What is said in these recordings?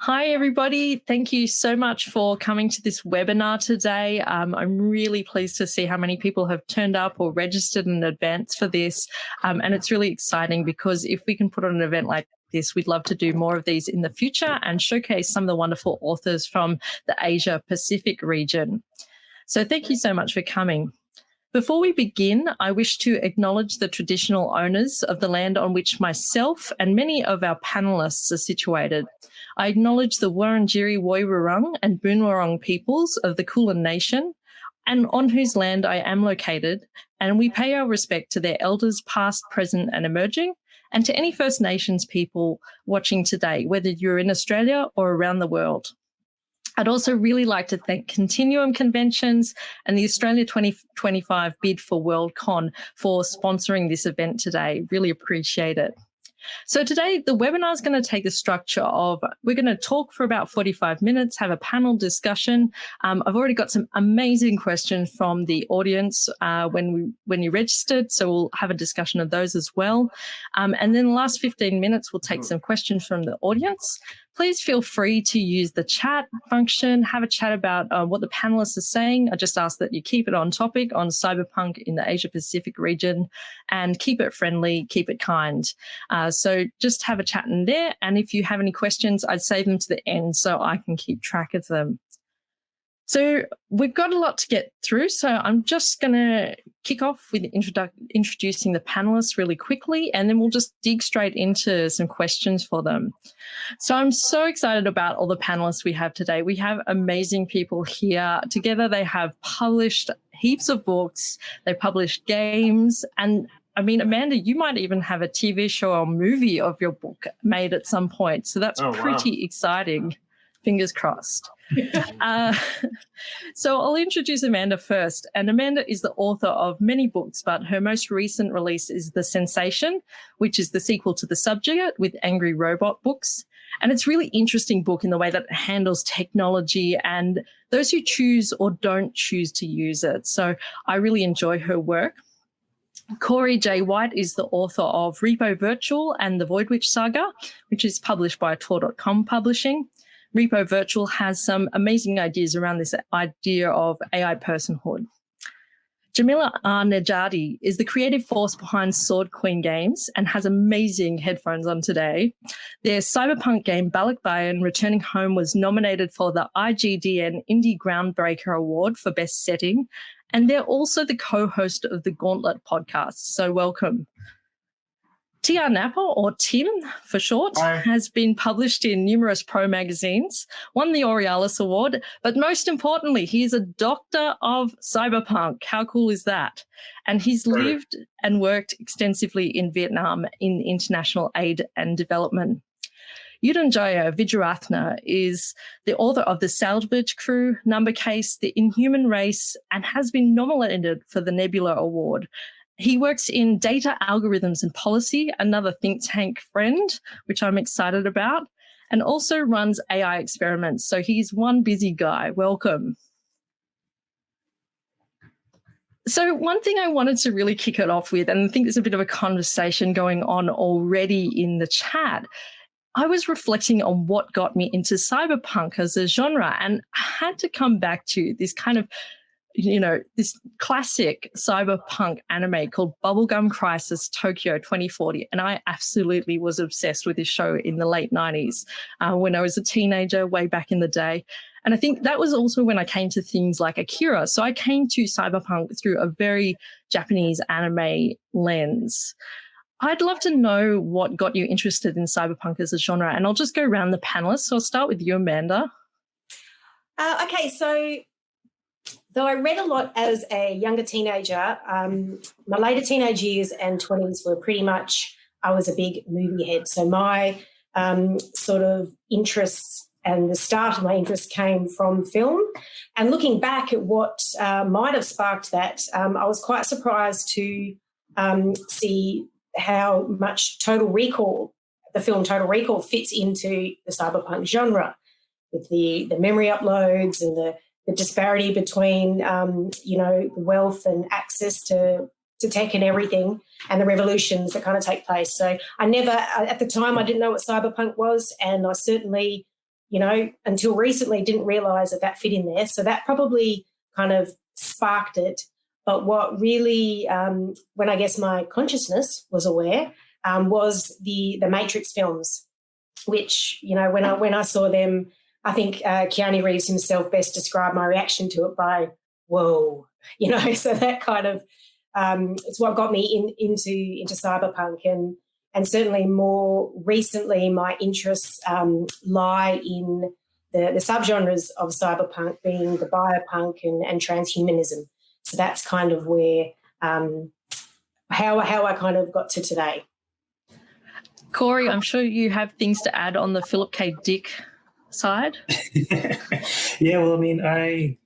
Hi, everybody. Thank you so much for coming to this webinar today. I'm really pleased to see how many people have turned up or registered in advance for this. And it's really exciting because if we can put on an event like this, we'd love to do more of these in the future and showcase some of the wonderful authors from the Asia Pacific region. So thank you so much for coming. Before we begin, I wish to acknowledge the traditional owners of the land on which myself and many of our panellists are situated. I acknowledge the Wurundjeri Woiwurrung and Boonwurrung peoples of the Kulin Nation, and on whose land I am located, and we pay our respect to their elders past, present and emerging, and to any First Nations people watching today, whether you're in Australia or around the world. I'd also really like to thank Continuum Conventions and the Australia 2025 Bid for WorldCon for sponsoring this event today. Really appreciate it. So today, the webinar is going to take the structure of, we're going to talk for about 45 minutes, have a panel discussion. I've already got some amazing questions from the audience when you registered, so we'll have a discussion of those as well. And then the last 15 minutes, we'll take some questions from the audience. Please feel free to use the chat function, have a chat about what the panelists are saying. I just ask that you keep it on topic on cyberpunk in the Asia Pacific region and keep it friendly, keep it kind. So just have a chat in there. And if you have any questions, I'd save them to the end so I can keep track of them. So we've got a lot to get through, so I'm just going to kick off with introducing the panelists really quickly, and then we'll just dig straight into some questions for them. So I'm so excited about all the panelists we have today. We have amazing people here. Together they have published heaps of books, they published games, and I mean, Amanda, you might even have a TV show or movie of your book made at some point, so that's pretty exciting. Fingers crossed. So I'll introduce Amanda first. And Amanda is the author of many books, but her most recent release is The Sensation, which is the sequel to The Subject with Angry Robot Books. And it's a really interesting book in the way that it handles technology and those who choose or don't choose to use it. So I really enjoy her work. Corey J. White is the author of Repo Virtual and the Void Witch Saga, which is published by Tor.com Publishing. Repo Virtual has some amazing ideas around this idea of AI personhood. Jamila R. Nejati is the creative force behind Sword Queen Games and has amazing headphones on today. Their cyberpunk game, Balikbayan Returning Home, was nominated for the IGDN Indie Groundbreaker Award for Best Setting, and they're also the co-host of the Gauntlet podcast, so welcome. T.R. Napa, or Tim for short, has been published in numerous pro magazines, won the Aurealis Award, but most importantly, he is a doctor of cyberpunk. How cool is that? And he's lived and worked extensively in Vietnam in international aid and development. Yudhanjaya Vijayaratna is the author of The Salvage Crew, Number Case, The Inhuman Race, and has been nominated for the Nebula Award. He works in data algorithms and policy, another think tank friend, which I'm excited about, and also runs AI experiments. So he's one busy guy. Welcome. So one thing I wanted to really kick it off with, and I think there's a bit of a conversation going on already in the chat, I was reflecting on what got me into cyberpunk as a genre, and I had to come back to this kind of this classic cyberpunk anime called Bubblegum Crisis Tokyo 2040. And I absolutely was obsessed with this show in the late 90s when I was a teenager way back in the day. And I think that was also when I came to things like Akira. So I came to cyberpunk through a very Japanese anime lens. I'd love to know what got you interested in cyberpunk as a genre. And I'll just go around the panelists. So I'll start with you, Amanda. Okay, so though I read a lot as a younger teenager, my later teenage years and 20s were pretty much, I was a big movie head. So my sort of interests and the start of my interest came from film. And looking back at what might have sparked that, I was quite surprised to see how much Total Recall, the film Total Recall, fits into the cyberpunk genre with the memory uploads and the disparity between, the wealth and access to tech and everything, and the revolutions that kind of take place. So I never, at the time, I didn't know what cyberpunk was, and I certainly, until recently didn't realise that fit in there. So that probably kind of sparked it. But what really, when I guess my consciousness was aware, was the Matrix films, which, when I saw them, I think Keanu Reeves himself best described my reaction to it by, whoa, so that kind of, it's what got me into cyberpunk. And certainly more recently, my interests lie in the subgenres of cyberpunk, being the biopunk and transhumanism. So that's kind of where how I kind of got to today. Corey, I'm sure you have things to add on the Philip K. Dick side. Yeah, well, I mean, I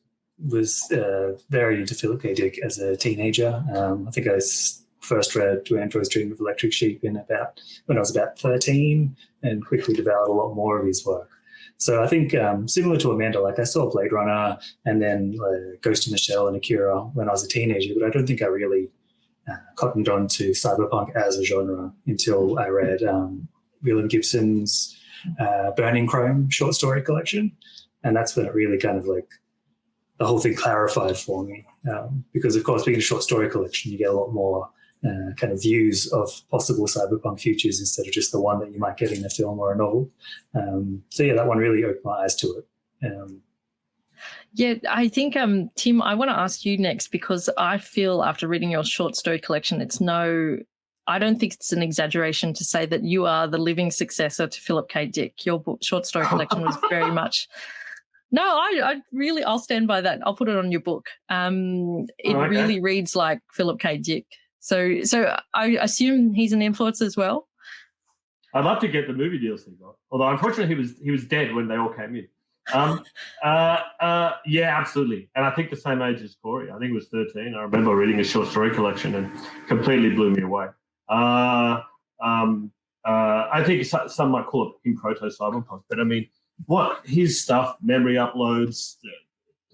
was very into Philip K. Dick as a teenager. I think I first read To Android's Dream of Electric Sheep when I was about 13, and quickly devoured a lot more of his work. So I think similar to Amanda, I saw Blade Runner and then Ghost in the Shell and Akira when I was a teenager, but I don't think I really cottoned on to cyberpunk as a genre until I read William Gibson's Burning Chrome short story collection. And that's when it really kind of the whole thing clarified for me. Because, of course, being a short story collection, you get a lot more kind of views of possible cyberpunk futures instead of just the one that you might get in a film or a novel. So, yeah, that one really opened my eyes to it. Yeah, I think, Tim, I want to ask you next, because I feel after reading your short story collection, I don't think it's an exaggeration to say that you are the living successor to Philip K. Dick. Your short story collection was very much... No, I'll stand by that. I'll put it on your book. Really reads like Philip K. Dick. So I assume he's an influence as well? I'd love to get the movie deals he got. Although, unfortunately, he was dead when they all came in. Yeah, absolutely. And I think the same age as Corey. I think it was 13. I remember reading a short story collection and completely blew me away. I think some might call it in proto-cyberpunk, but I mean, what his stuff, memory uploads,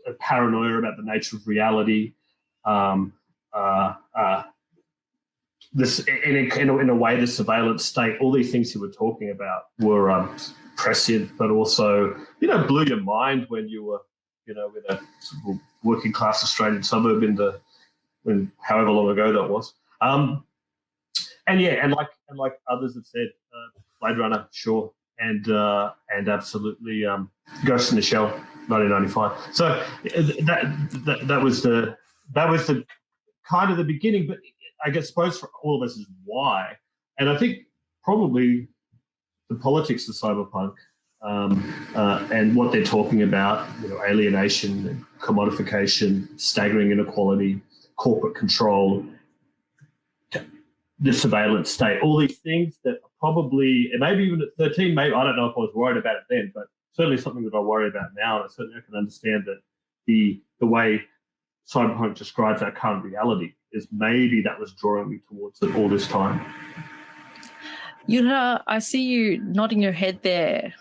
the paranoia about the nature of reality, this in a way, the surveillance state, all these things you were talking about were prescient, but also, blew your mind when you were, with a working class Australian suburb when however long ago that was. And like others have said, Blade Runner, sure, and absolutely Ghost in the Shell, 1995. So that was the kind of the beginning, but I suppose for all of us is why, and I think probably the politics of cyberpunk and what they're talking about, alienation, commodification, staggering inequality, corporate control, the surveillance state, all these things that probably, and maybe even at 13, maybe I don't know if I was worried about it then, but certainly something that I worry about now, and certainly I can understand that the way cyberpunk describes our current reality is maybe that was drawing me towards it all this time. Yura, I see you nodding your head there.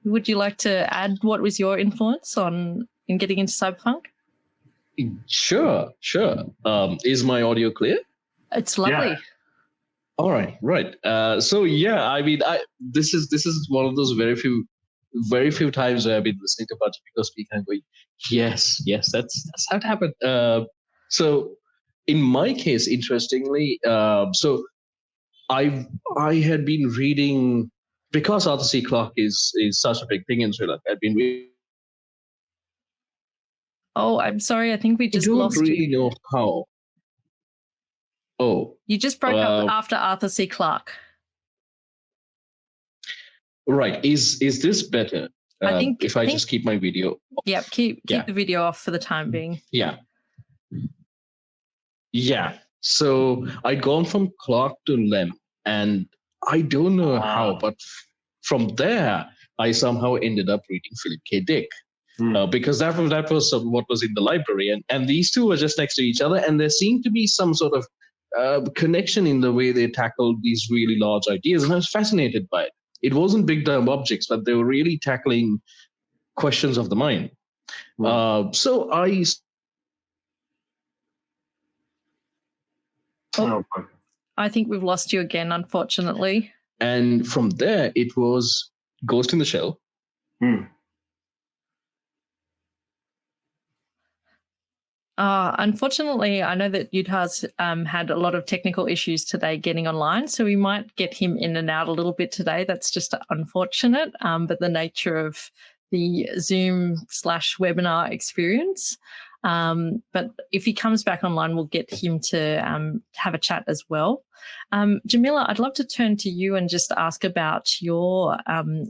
Would you like to add what was your influence in getting into cyberpunk? Sure. Is my audio clear? It's lovely. Yeah. All right, right. So yeah, I mean, this is one of those very few times where I've been listening to Pachipiko speak and going, yes, that's how it happened. So in my case, interestingly, so I had been reading, because Arthur C. Clarke is such a big thing in Sri Lanka. I've been reading. Oh, I'm sorry. I think we just lost really you. Know how. Oh, you just broke up after Arthur C. Clarke. Right. Is this better? I think if I just keep my video off. Yep, keep the video off for the time being. Yeah. So I'd gone from Clarke to Lem, and I don't know how, but from there I somehow ended up reading Philip K. Dick. Because that was what was in the library, and these two were just next to each other, and there seemed to be some sort of connection in the way they tackled these really large ideas, and I was fascinated by it. It wasn't big dumb objects, but they were really tackling questions of the mind. So I think we've lost you again, unfortunately. And from there, it was Ghost in the Shell, Unfortunately, I know that Utah's had a lot of technical issues today getting online, so we might get him in and out a little bit today. That's just unfortunate, but the nature of the Zoom/webinar experience. But if he comes back online, we'll get him to have a chat as well. Jamila, I'd love to turn to you and just ask about your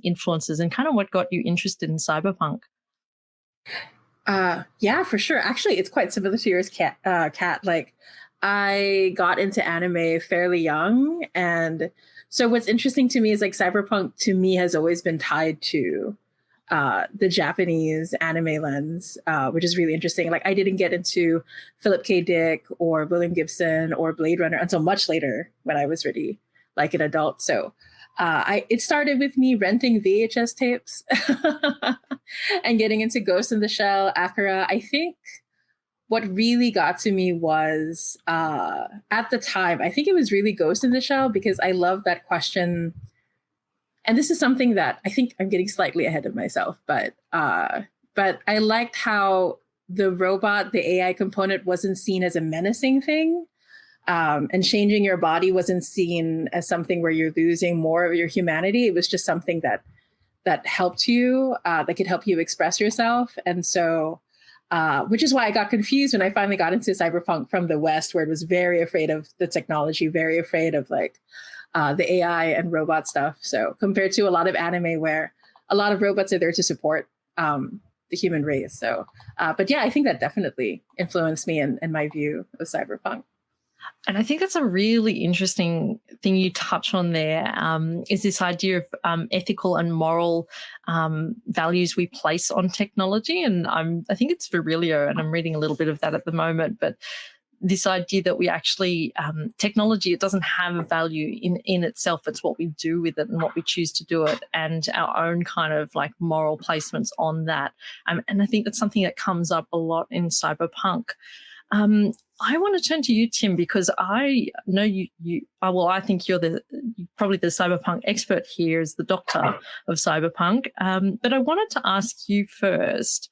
influences and kind of what got you interested in cyberpunk. Yeah, for sure. Actually, it's quite similar to yours, Kat. Like, I got into anime fairly young, and so what's interesting to me is like cyberpunk to me has always been tied to the Japanese anime lens, which is really interesting. Like, I didn't get into Philip K. Dick or William Gibson or Blade Runner until much later when I was really like an adult. So it started with me renting VHS tapes and getting into Ghost in the Shell, Akira. I think what really got to me was at the time, I think it was really Ghost in the Shell, because I love that question. And this is something that I think I'm getting slightly ahead of myself, but I liked how the robot, the AI component, wasn't seen as a menacing thing. And changing your body wasn't seen as something where you're losing more of your humanity. It was just something that helped you, that could help you express yourself. And so, which is why I got confused when I finally got into cyberpunk from the West, where it was very afraid of the technology, very afraid of like the AI and robot stuff. So compared to a lot of anime where a lot of robots are there to support the human race. So, but yeah, I think that definitely influenced me in my view of cyberpunk. And I think that's a really interesting thing you touch on there, is this idea of ethical and moral values we place on technology. And I think it's Virilio, and I'm reading a little bit of that at the moment. But this idea that we actually, technology, it doesn't have a value in itself. It's what we do with it and what we choose to do it, and our own kind of like moral placements on that. And I think that's something that comes up a lot in cyberpunk. I want to turn to you, Tim, because I know I think you're probably the cyberpunk expert here as the doctor of cyberpunk. But I wanted to ask you first.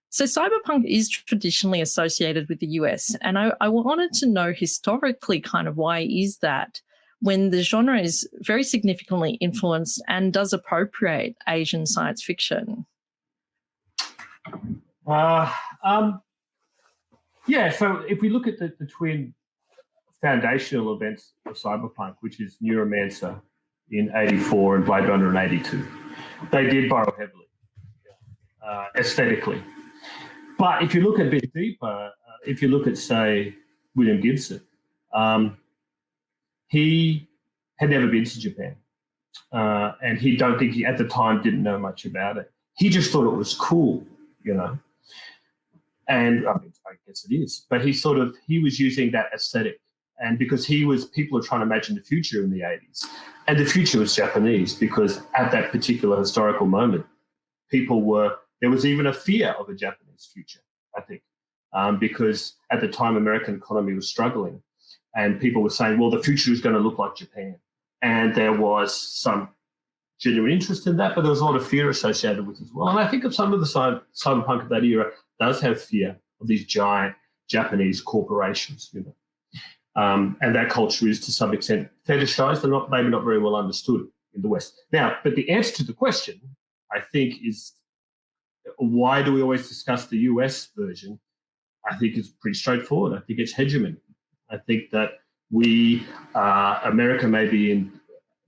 So cyberpunk is traditionally associated with the US, and I wanted to know historically kind of why is that, when the genre is very significantly influenced and does appropriate Asian science fiction? Yeah, so if we look at the twin foundational events of cyberpunk, which is Neuromancer in 84 and Blade Runner in 82, they did borrow heavily aesthetically. But if you look a bit deeper, if you look at, say, William Gibson, he had never been to Japan, and he at the time didn't know much about it. He just thought it was cool, you know. And I guess it is, but he was using that aesthetic, and because people were trying to imagine the future in the 80s, and the future was Japanese, because at that particular historical moment, there was even a fear of a Japanese future, I think, because at the time American economy was struggling, and people were saying, well, the future is going to look like Japan, and there was some genuine interest in that, but there was a lot of fear associated with it as well. And I think of some of the cyberpunk of that era does have fear of these giant Japanese corporations, you know, and that culture is to some extent fetishized and maybe not very well understood in the West. Now, but the answer to the question, I think, is why do we always discuss the US version? I think it's pretty straightforward. I think it's hegemony. I think that America may be in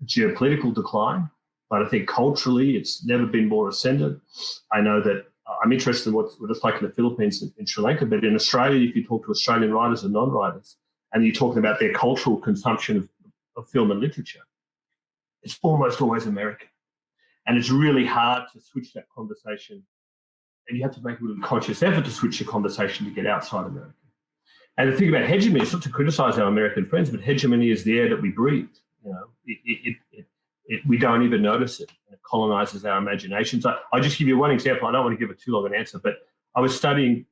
geopolitical decline, but I think culturally it's never been more ascendant. I know that I'm interested in what it's like in the Philippines and in Sri Lanka, but in Australia, if you talk to Australian writers and non-writers, and you're talking about their cultural consumption of film and literature, it's almost always American. And it's really hard to switch that conversation, and you have to make a really conscious effort to switch the conversation to get outside America. And the thing about hegemony is not to criticize our American friends, but hegemony is the air that we breathe. You know, we don't even notice it. It colonizes our imaginations. I'll just give you one example. I don't want to give it too long an answer, but I was studying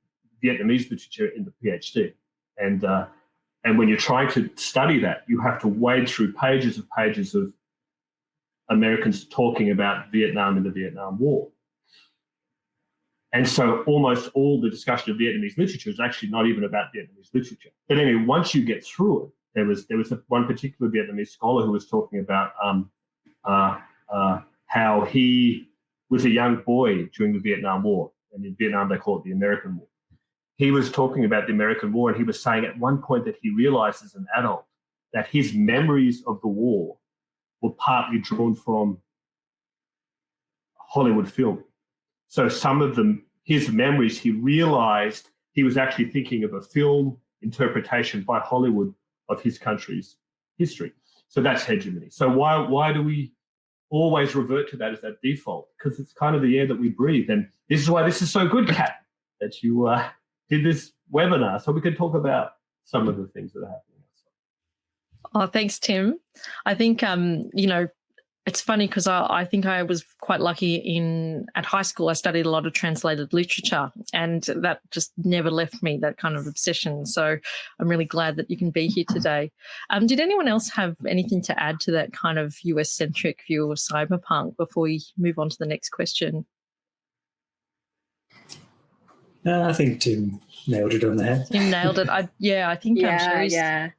Vietnamese literature in the PhD. And when you're trying to study that, you have to wade through pages of Americans talking about Vietnam and the Vietnam War. And so almost all the discussion of Vietnamese literature is actually not even about Vietnamese literature. But anyway, once you get through it, there was one particular Vietnamese scholar who was talking about how he was a young boy during the Vietnam War. And in Vietnam, they call it the American War. He was talking about the American War, and he was saying at one point that he realized as an adult that his memories of the war were partly drawn from Hollywood film. So some of them, his memories, he realized he was actually thinking of a film interpretation by Hollywood of his country's history. So that's hegemony. So why do we always revert to that as that default? Because it's kind of the air that we breathe. And this is why this is so good, Kat, that you did this webinar so we could talk about some of the things that are happening. Oh, thanks, Tim. I think, it's funny because I think I was quite lucky at high school. I studied a lot of translated literature, and that just never left me, that kind of obsession. So I'm really glad that you can be here today. Did anyone else have anything to add to that kind of US-centric view of cyberpunk before we move on to the next question? No, I think Tim nailed it on the head. Tim nailed it. I think Sherry's... Yeah.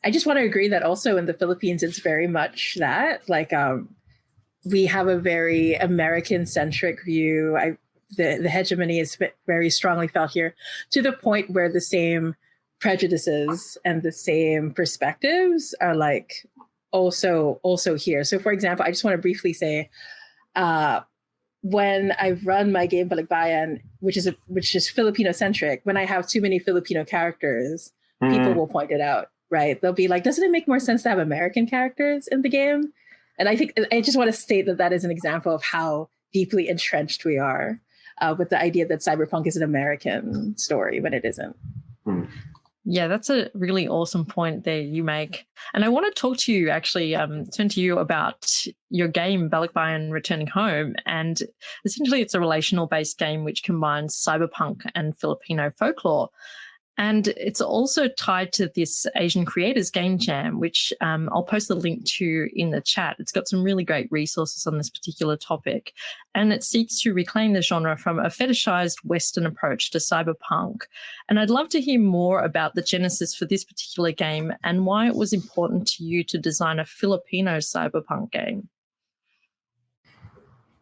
I just want to agree that also in the Philippines, it's very much that, like, we have a very American-centric view. The hegemony is very strongly felt here, to the point where the same prejudices and the same perspectives are like also here. So, for example, I just want to briefly say, when I've run my game Balikbayan, which is Filipino-centric, when I have too many Filipino characters, people will point it out. Right. They'll be like, doesn't it make more sense to have American characters in the game? And I think I just want to state that is an example of how deeply entrenched we are with the idea that cyberpunk is an American story when it isn't. Yeah, that's a really awesome point there you make. And I want to talk to you, actually, turn to you about your game, Balikbayan Returning Home. And essentially, it's a relational-based game which combines cyberpunk and Filipino folklore. And it's also tied to this Asian Creators Game Jam, which I'll post the link to in the chat. It's got some really great resources on this particular topic. And it seeks to reclaim the genre from a fetishized Western approach to cyberpunk. And I'd love to hear more about the genesis for this particular game and why it was important to you to design a Filipino cyberpunk game.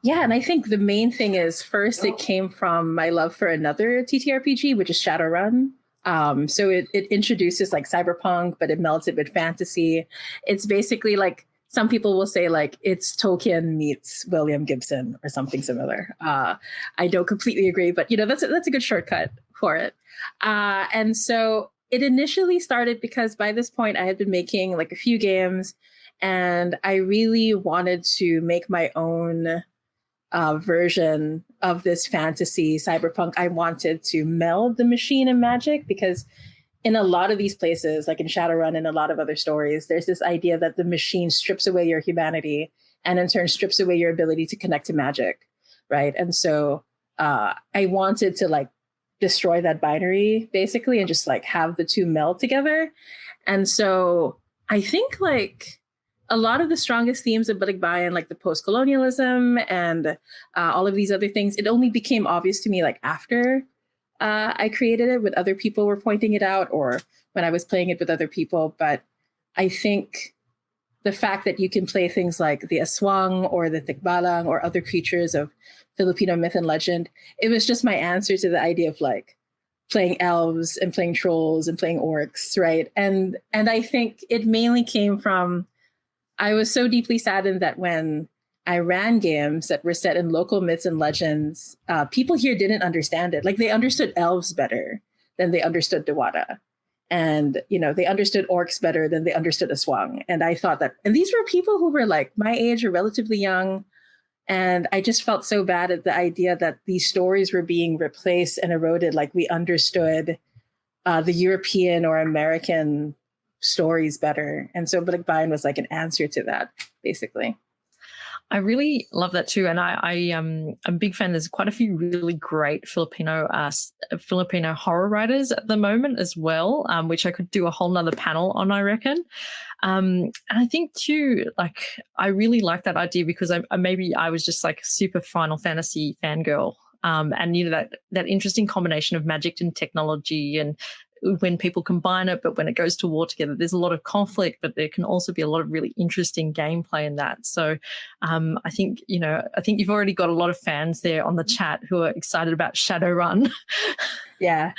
Yeah, and I think the main thing is, first, it came from my love for another TTRPG, which is Shadowrun. So it introduces like cyberpunk, but it melts it with fantasy. It's basically like, some people will say like it's Tolkien meets William Gibson or something similar. I don't completely agree, but that's a good shortcut for it. And so it initially started because by this point I had been making like a few games, and I really wanted to make my own version of this fantasy cyberpunk. I wanted to meld the machine and magic, because in a lot of these places, like in Shadowrun and a lot of other stories, there's this idea that the machine strips away your humanity and in turn strips away your ability to connect to magic, right? And so I wanted to like destroy that binary basically and just like have the two meld together. And so I think like a lot of the strongest themes of Balikbayan, like the post-colonialism and all of these other things, it only became obvious to me like after I created it, when other people were pointing it out or when I was playing it with other people. But I think the fact that you can play things like the aswang or the tikbalang or other creatures of Filipino myth and legend, it was just my answer to the idea of like playing elves and playing trolls and playing orcs, right? And I think it mainly came from, I was so deeply saddened that when I ran games that were set in local myths and legends, people here didn't understand it. Like they understood elves better than they understood Dewata. And, they understood orcs better than they understood aswang. And I thought that, and these were people who were like my age or relatively young. And I just felt so bad at the idea that these stories were being replaced and eroded. Like we understood the European or American stories better. And so Balikbayan was like an answer to that, basically. I really love that too. And I'm a big fan. There's quite a few really great Filipino horror writers at the moment as well, which I could do a whole nother panel on, I reckon. And I think too, like, I really like that idea because I was just like a super Final Fantasy fangirl and that interesting combination of magic and technology, and when people combine it, but when it goes to war together, there's a lot of conflict, but there can also be a lot of really interesting gameplay in that. So I think you've already got a lot of fans there on the chat who are excited about Shadowrun. Yeah,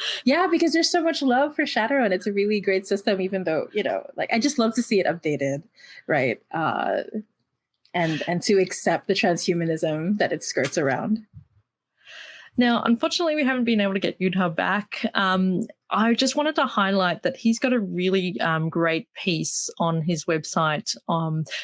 because there's so much love for Shadowrun. It's a really great system, even though, I just love to see it updated, right? And to accept the transhumanism that it skirts around. Now, unfortunately, we haven't been able to get Yudha back. I just wanted to highlight that he's got a really great piece on his website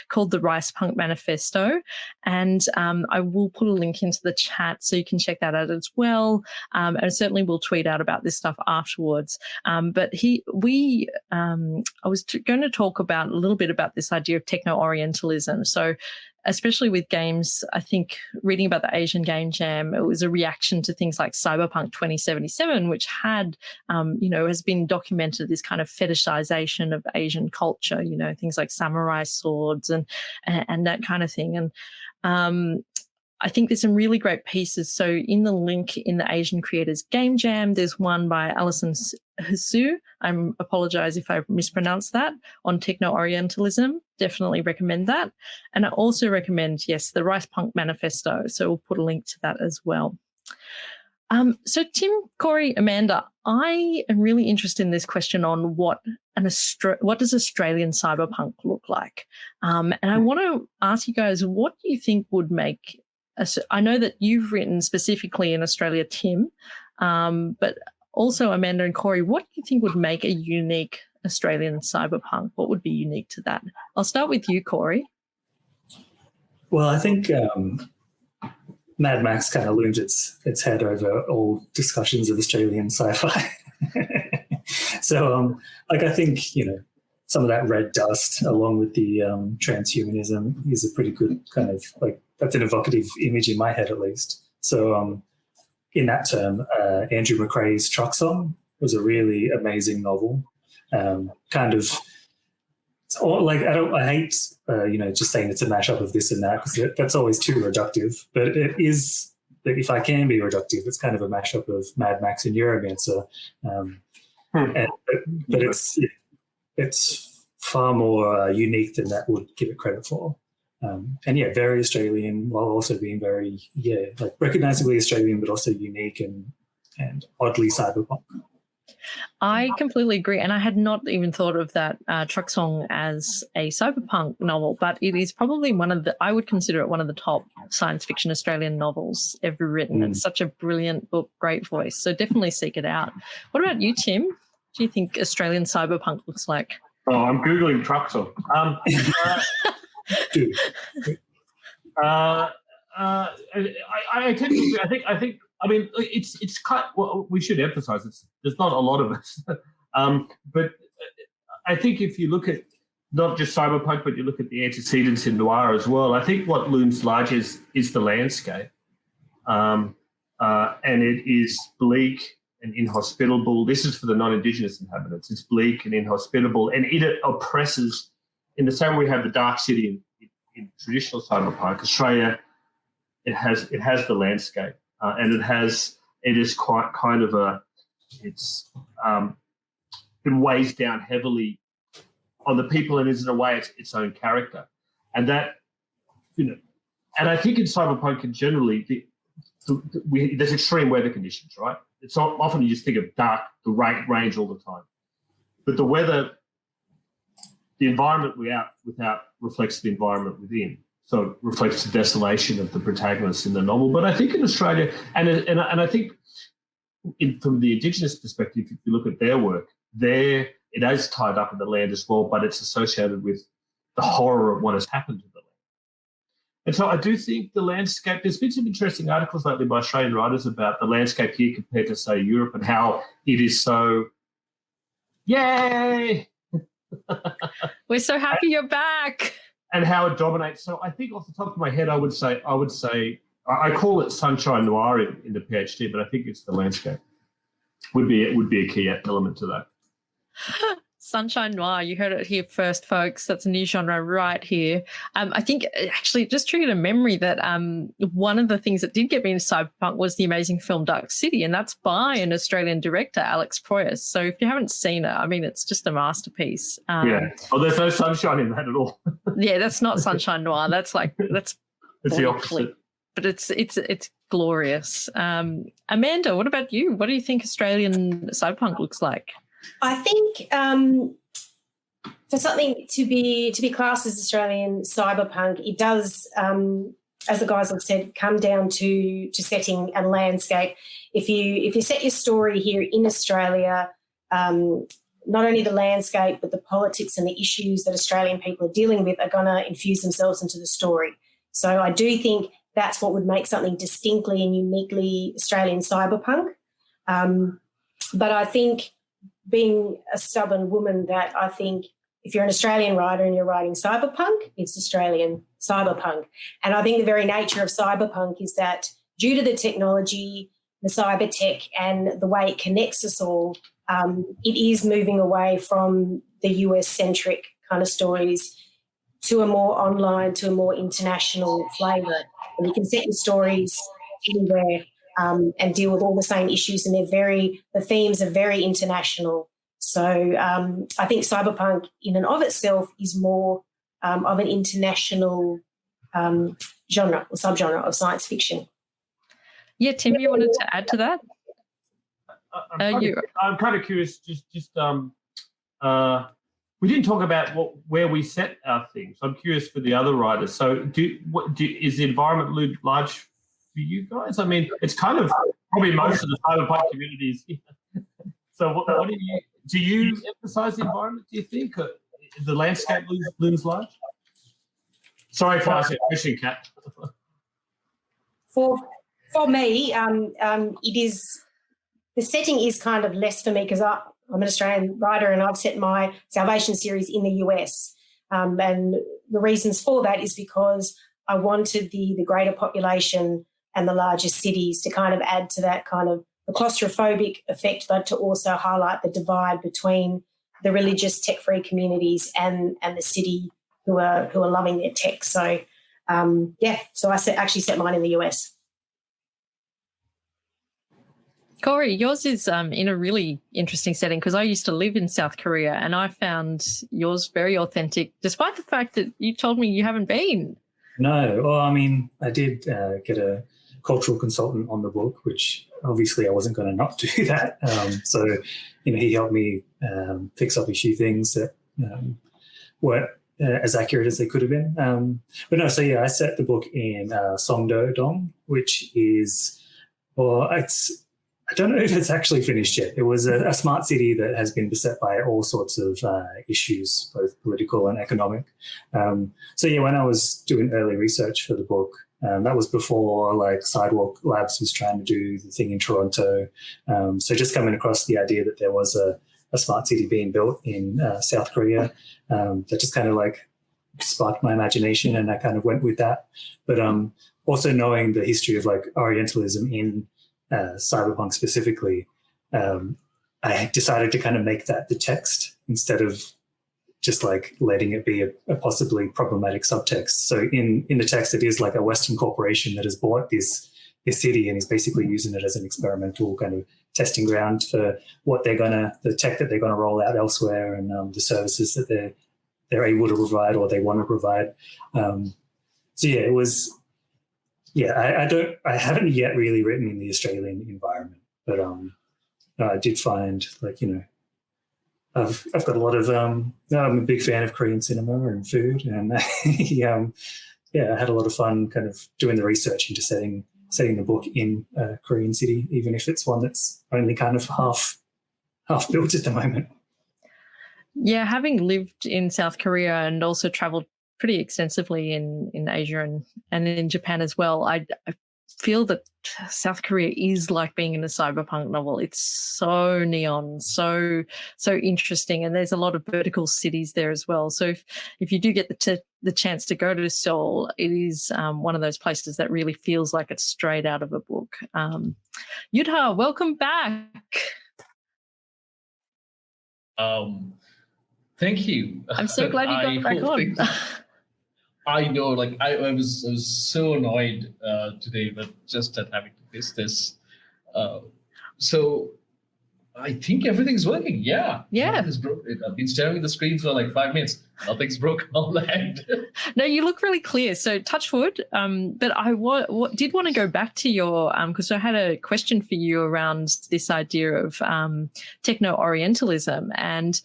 called the Rice Punk Manifesto. And I will put a link into the chat so you can check that out as well. And certainly we'll tweet out about this stuff afterwards. But I was going to talk about a little bit about this idea of techno-orientalism. So especially with games, I think reading about the Asian Game Jam, it was a reaction to things like Cyberpunk 2077, which had, has been documented, this kind of fetishization of Asian culture, things like samurai swords and that kind of thing. And I think there's some really great pieces. So in the link in the Asian Creators Game Jam, there's one by Alison Hsu. I apologize if I mispronounced that, on techno-orientalism. Definitely recommend that. And I also recommend, yes, the Rice Punk Manifesto. So we'll put a link to that as well. So Tim, Corey, Amanda, I am really interested in this question on what does Australian cyberpunk look like? And I want to ask you guys, what do you think would make I know that you've written specifically in Australia, Tim, but also Amanda and Corey, what do you think would make a unique Australian cyberpunk? What would be unique to that? I'll start with you, Corey. Well, I think Mad Max kind of looms its head over all discussions of Australian sci-fi. So, I think, some of that red dust along with the transhumanism is a pretty good kind of that's an evocative image in my head, at least. So in that term, Andrew McRae's Truck Song was a really amazing novel. I hate, just saying it's a mashup of this and that, because that's always too reductive. But it is, if I can be reductive, it's kind of a mashup of Mad Max and Neuromancer. But it's far more unique than that would give it credit for. Very Australian, while also being very, recognizably Australian, but also unique and oddly cyberpunk. I completely agree. And I had not even thought of that Truck Song as a cyberpunk novel, but it is probably I would consider it one of the top science fiction Australian novels ever written. It's such a brilliant book, great voice. So definitely seek it out. What about you, Tim? What do you think Australian cyberpunk looks like? Oh, I'm Googling Truck Song. It's kind. Well, we should emphasize there's not a lot of us, but I think if you look at not just cyberpunk, but you look at the antecedents in noir as well, I think what looms large is the landscape, and it is bleak and inhospitable. This is for the non-Indigenous inhabitants. It's bleak and inhospitable, and it oppresses. In the same way we have the dark city in traditional cyberpunk, Australia, it has the landscape, and it is quite kind of it weighs down heavily on the people and is in a way its own character, and that and I think in cyberpunk generally there's extreme weather conditions, right? It's often you just think of the range all the time, but the weather. The environment without reflects the environment within. So it reflects the desolation of the protagonist in the novel. But I think in Australia, and I think from the Indigenous perspective, if you look at their work, it is tied up in the land as well, but it's associated with the horror of what has happened to the land. And so I do think the landscape, there's been some interesting articles lately by Australian writers about the landscape here compared to, say, Europe, and how it is so, yay! We're so happy you're back. And how it dominates. So I think off the top of my head, I would say I call it sunshine noir in the PhD, but I think it's the landscape would be a key element to that. Sunshine Noir, you heard it here first, folks. That's a new genre right here. I think actually it just triggered a memory that one of the things that did get me into cyberpunk was the amazing film Dark City, and that's by an Australian director, Alex Proyas. So if you haven't seen it, I mean, it's just a masterpiece. Yeah. Oh, there's no sunshine in that at all. Yeah, that's not Sunshine Noir. That's It's the opposite. But it's glorious. Amanda, what about you? What do you think Australian cyberpunk looks like? I think for something to be classed as Australian cyberpunk, it does, as the guys have said, come down to setting and landscape. If you set your story here in Australia, not only the landscape but the politics and the issues that Australian people are dealing with are going to infuse themselves into the story. So I do think that's what would make something distinctly and uniquely Australian cyberpunk. But I think, being a stubborn woman, that I think if you're an Australian writer and you're writing cyberpunk, it's Australian cyberpunk. And I think the very nature of cyberpunk is that due to the technology, the cyber tech and the way it connects us all, it is moving away from the US-centric kind of stories to a more online, to a more international flavour. And you can set your stories anywhere and deal with all the same issues, and the themes are very international. So I think cyberpunk in and of itself is more of an international genre or subgenre of science fiction. Yeah, Tim, you wanted to add to that? I'm kind of curious. We didn't talk about where we set our things. I'm curious for the other writers. So, is the environment loom large for you guys? I mean, it's kind of probably most of the cyberpunk communities. So, what do you emphasize the environment? Do you think the landscape looms large? Sorry for asking a question, Kat. For me, it is, the setting is kind of less for me because I'm an Australian writer and I've set my Salvation series in the US. And the reasons for that is because I wanted the greater population and the larger cities to kind of add to that kind of the claustrophobic effect, but to also highlight the divide between the religious tech-free communities and the city who are loving their tech. So, so I actually set mine in the US. Corey, yours is in a really interesting setting because I used to live in South Korea and I found yours very authentic, despite the fact that you told me you haven't been. No, well, I mean, I did get a cultural consultant on the book, which obviously I wasn't going to not do that. So, he helped me fix up a few things that weren't as accurate as they could have been. But no, so yeah, I set the book in Songdo-dong, which is, I don't know if it's actually finished yet. It was a smart city that has been beset by all sorts of issues, both political and economic. So yeah, when I was doing early research for the book, that was before like Sidewalk Labs was trying to do the thing in Toronto. So just coming across the idea that there was a smart city being built in South Korea, that just kind of like sparked my imagination, and I kind of went with that. But also knowing the history of like Orientalism in cyberpunk specifically, I decided to kind of make that the text instead of just like letting it be a possibly problematic subtext. So in the text, it is like a Western corporation that has bought this city and is basically using it as an experimental kind of testing ground for the tech that they're gonna roll out elsewhere, and the services that they're able to provide or they want to provide. So yeah, it was. Yeah, I haven't yet really written in the Australian environment, but I did find I've got a lot of I'm a big fan of Korean cinema and food, and I had a lot of fun kind of doing the research into setting the book in a Korean city, even if it's one that's only kind of half built at the moment. Yeah, having lived in South Korea and also travelled pretty extensively in Asia and in Japan as well, I feel that South Korea is like being in a cyberpunk novel. It's so neon, so interesting, and there's a lot of vertical cities there as well. So if you do get the chance to go to Seoul, it is one of those places that really feels like it's straight out of a book. Yudha, welcome back. Thank you. I'm so glad you got back on. I know, like I was so annoyed today, but just at having to face this. So I think everything's working. Yeah. Nothing's broken. I've been staring at the screen for like 5 minutes. Nothing's broken on the end. No, you look really clear. So touch wood. But I did want to go back to your, because I had a question for you around this idea of techno-Orientalism. And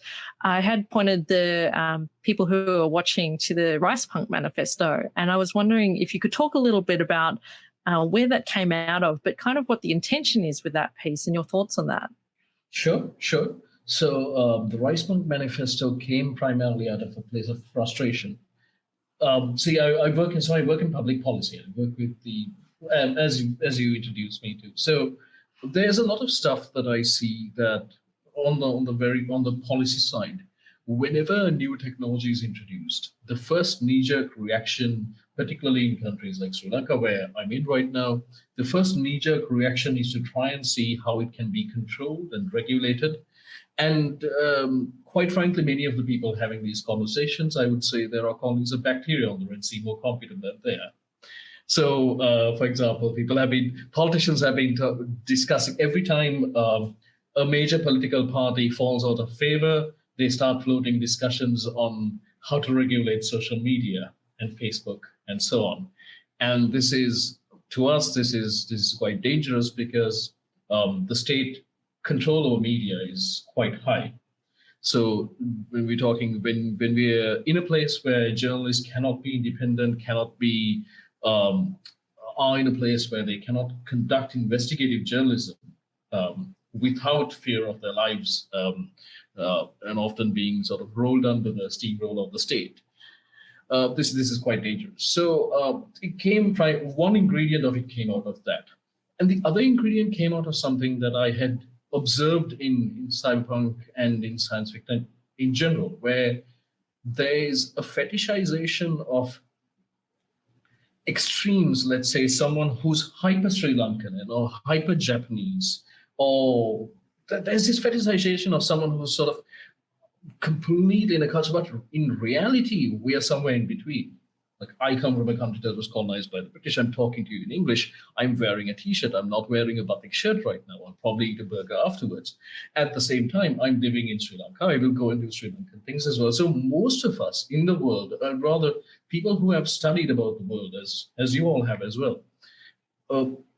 I had pointed the people who are watching to the Rice Punk Manifesto. And I was wondering if you could talk a little bit about where that came out of, but kind of what the intention is with that piece and your thoughts on that. Sure. So the Rice Punk Manifesto came primarily out of a place of frustration. I work in public policy. I work with the as you introduced me to. So there's a lot of stuff that I see that on the policy side, whenever a new technology is introduced, the first knee-jerk reaction, particularly in countries like Sri Lanka, where I'm in right now, the first knee-jerk reaction is to try and see how it can be controlled and regulated. And quite frankly, many of the people having these conversations, I would say there are colonies of bacteria on the Red Sea more competent than they are. So, for example, politicians have been discussing every time a major political party falls out of favor, they start floating discussions on how to regulate social media and Facebook and so on. And this is, to us, this is quite dangerous because the state control over media is quite high. So when we're in a place where journalists cannot be independent, are in a place where they cannot conduct investigative journalism without fear of their lives, and often being sort of rolled under the steamroll of the state. This is quite dangerous. So one ingredient of it came out of that. And the other ingredient came out of something that I had observed in cyberpunk and in science fiction in general, where there's a fetishization of extremes. Let's say someone who's hyper Sri Lankan or hyper Japanese, or there's this fetishization of someone who's sort of completely in a culture, but in reality, we are somewhere in between. Like, I come from a country that was colonized by the British. I'm talking to you in English. I'm wearing a t-shirt. I'm not wearing a batik shirt right now. I'll probably eat a burger afterwards. At the same time, I'm living in Sri Lanka. I will go and do Sri Lankan things as well. So most of us in the world, rather people who have studied about the world, as you all have as well,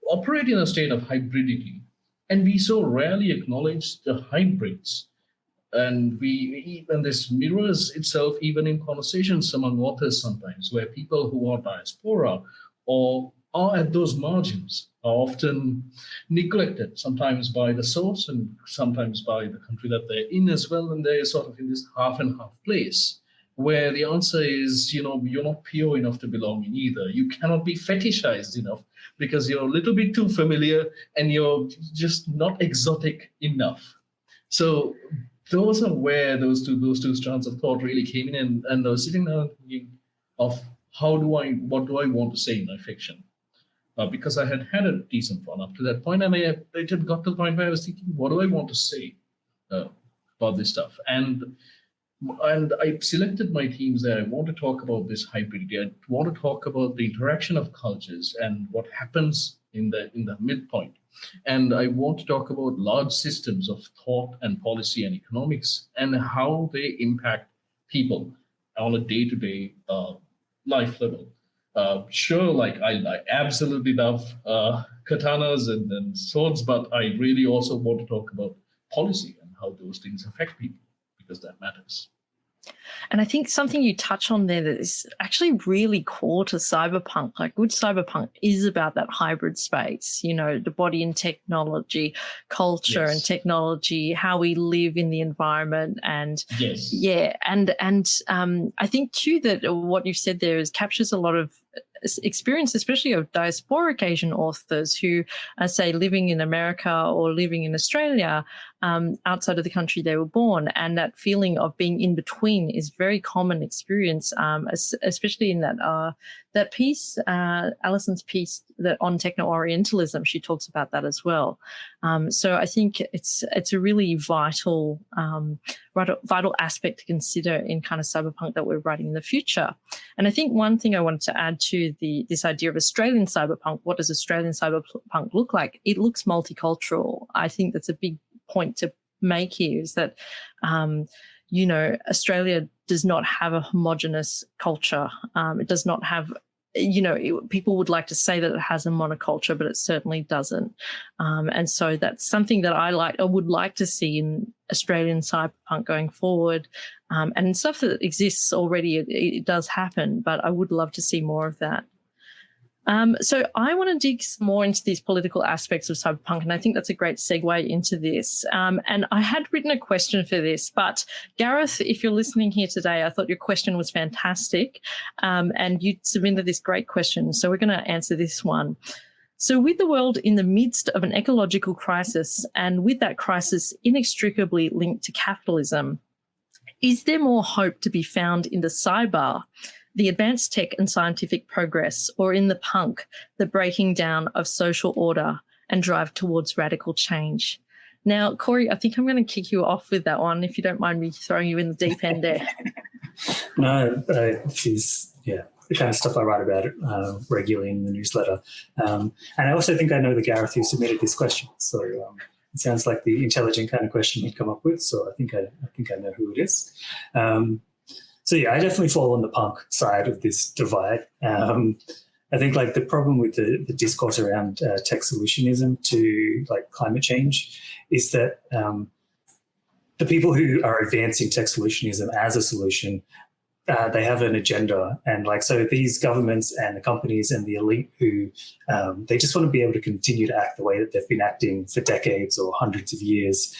operate in a state of hybridity. And we so rarely acknowledge the hybrids. And this mirrors itself even in conversations among authors sometimes, where people who are diaspora or are at those margins are often neglected, sometimes by the source and sometimes by the country that they're in as well. And they're sort of in this half and half place, where the answer is, you're not pure enough to belong in either. You cannot be fetishized enough because you're a little bit too familiar and you're just not exotic enough. So those are where those two strands of thought really came in, and I was sitting there thinking of what do I want to say in my fiction, because I had a decent run up to that point, and I just got to the point where I was thinking, what do I want to say about this stuff, and I selected my themes there. I want to talk about this hybridity. I want to talk about the interaction of cultures and what happens in the midpoint. And I want to talk about large systems of thought and policy and economics and how they impact people on a day-to-day life level. Sure, like I absolutely love katanas and swords, but I really also want to talk about policy and how those things affect people, because that matters. And I think something you touch on there that is actually really core to cyberpunk, like good cyberpunk is about that hybrid space, the body and technology, culture and technology, how we live in the environment. And I think too that what you've said there captures a lot of experience, especially of diasporic Asian authors who are, say, living in America or living in Australia, outside of the country they were born. And that feeling of being in between is very common experience, especially in that piece, Alison's piece that on techno-orientalism, she talks about that as well. So I think it's a really vital aspect to consider in kind of cyberpunk that we're writing in the future. And I think one thing I wanted to add to this idea of Australian cyberpunk, what does Australian cyberpunk look like? It looks multicultural. I think that's a big point to make here, is that, Australia does not have a homogenous culture. It does not have, people would like to say that it has a monoculture, but it certainly doesn't. And so that's something that I would like to see in Australian cyberpunk going forward. And stuff that exists already, it does happen, but I would love to see more of that. So I want to dig some more into these political aspects of cyberpunk, and I think that's a great segue into this. And I had written a question for this, but Gareth, if you're listening here today, I thought your question was fantastic, and you submitted this great question. So we're going to answer this one. So with the world in the midst of an ecological crisis, and with that crisis inextricably linked to capitalism, is there more hope to be found in the cyber, the advanced tech and scientific progress, or in the punk, the breaking down of social order and drive towards radical change? Now, Corey, I think I'm going to kick you off with that one, if you don't mind me throwing you in the deep end there. No, she's, the kind of stuff I write about regularly in the newsletter. And I also think I know the Gareth who submitted this question. So it sounds like the intelligent kind of question he'd come up with. So I think I know who it is. So I definitely fall on the punk side of this divide. I think like the problem with the discourse around tech solutionism to like climate change is that the people who are advancing tech solutionism as a solution, they have an agenda, and so these governments and the companies and the elite who they just want to be able to continue to act the way that they've been acting for decades or hundreds of years,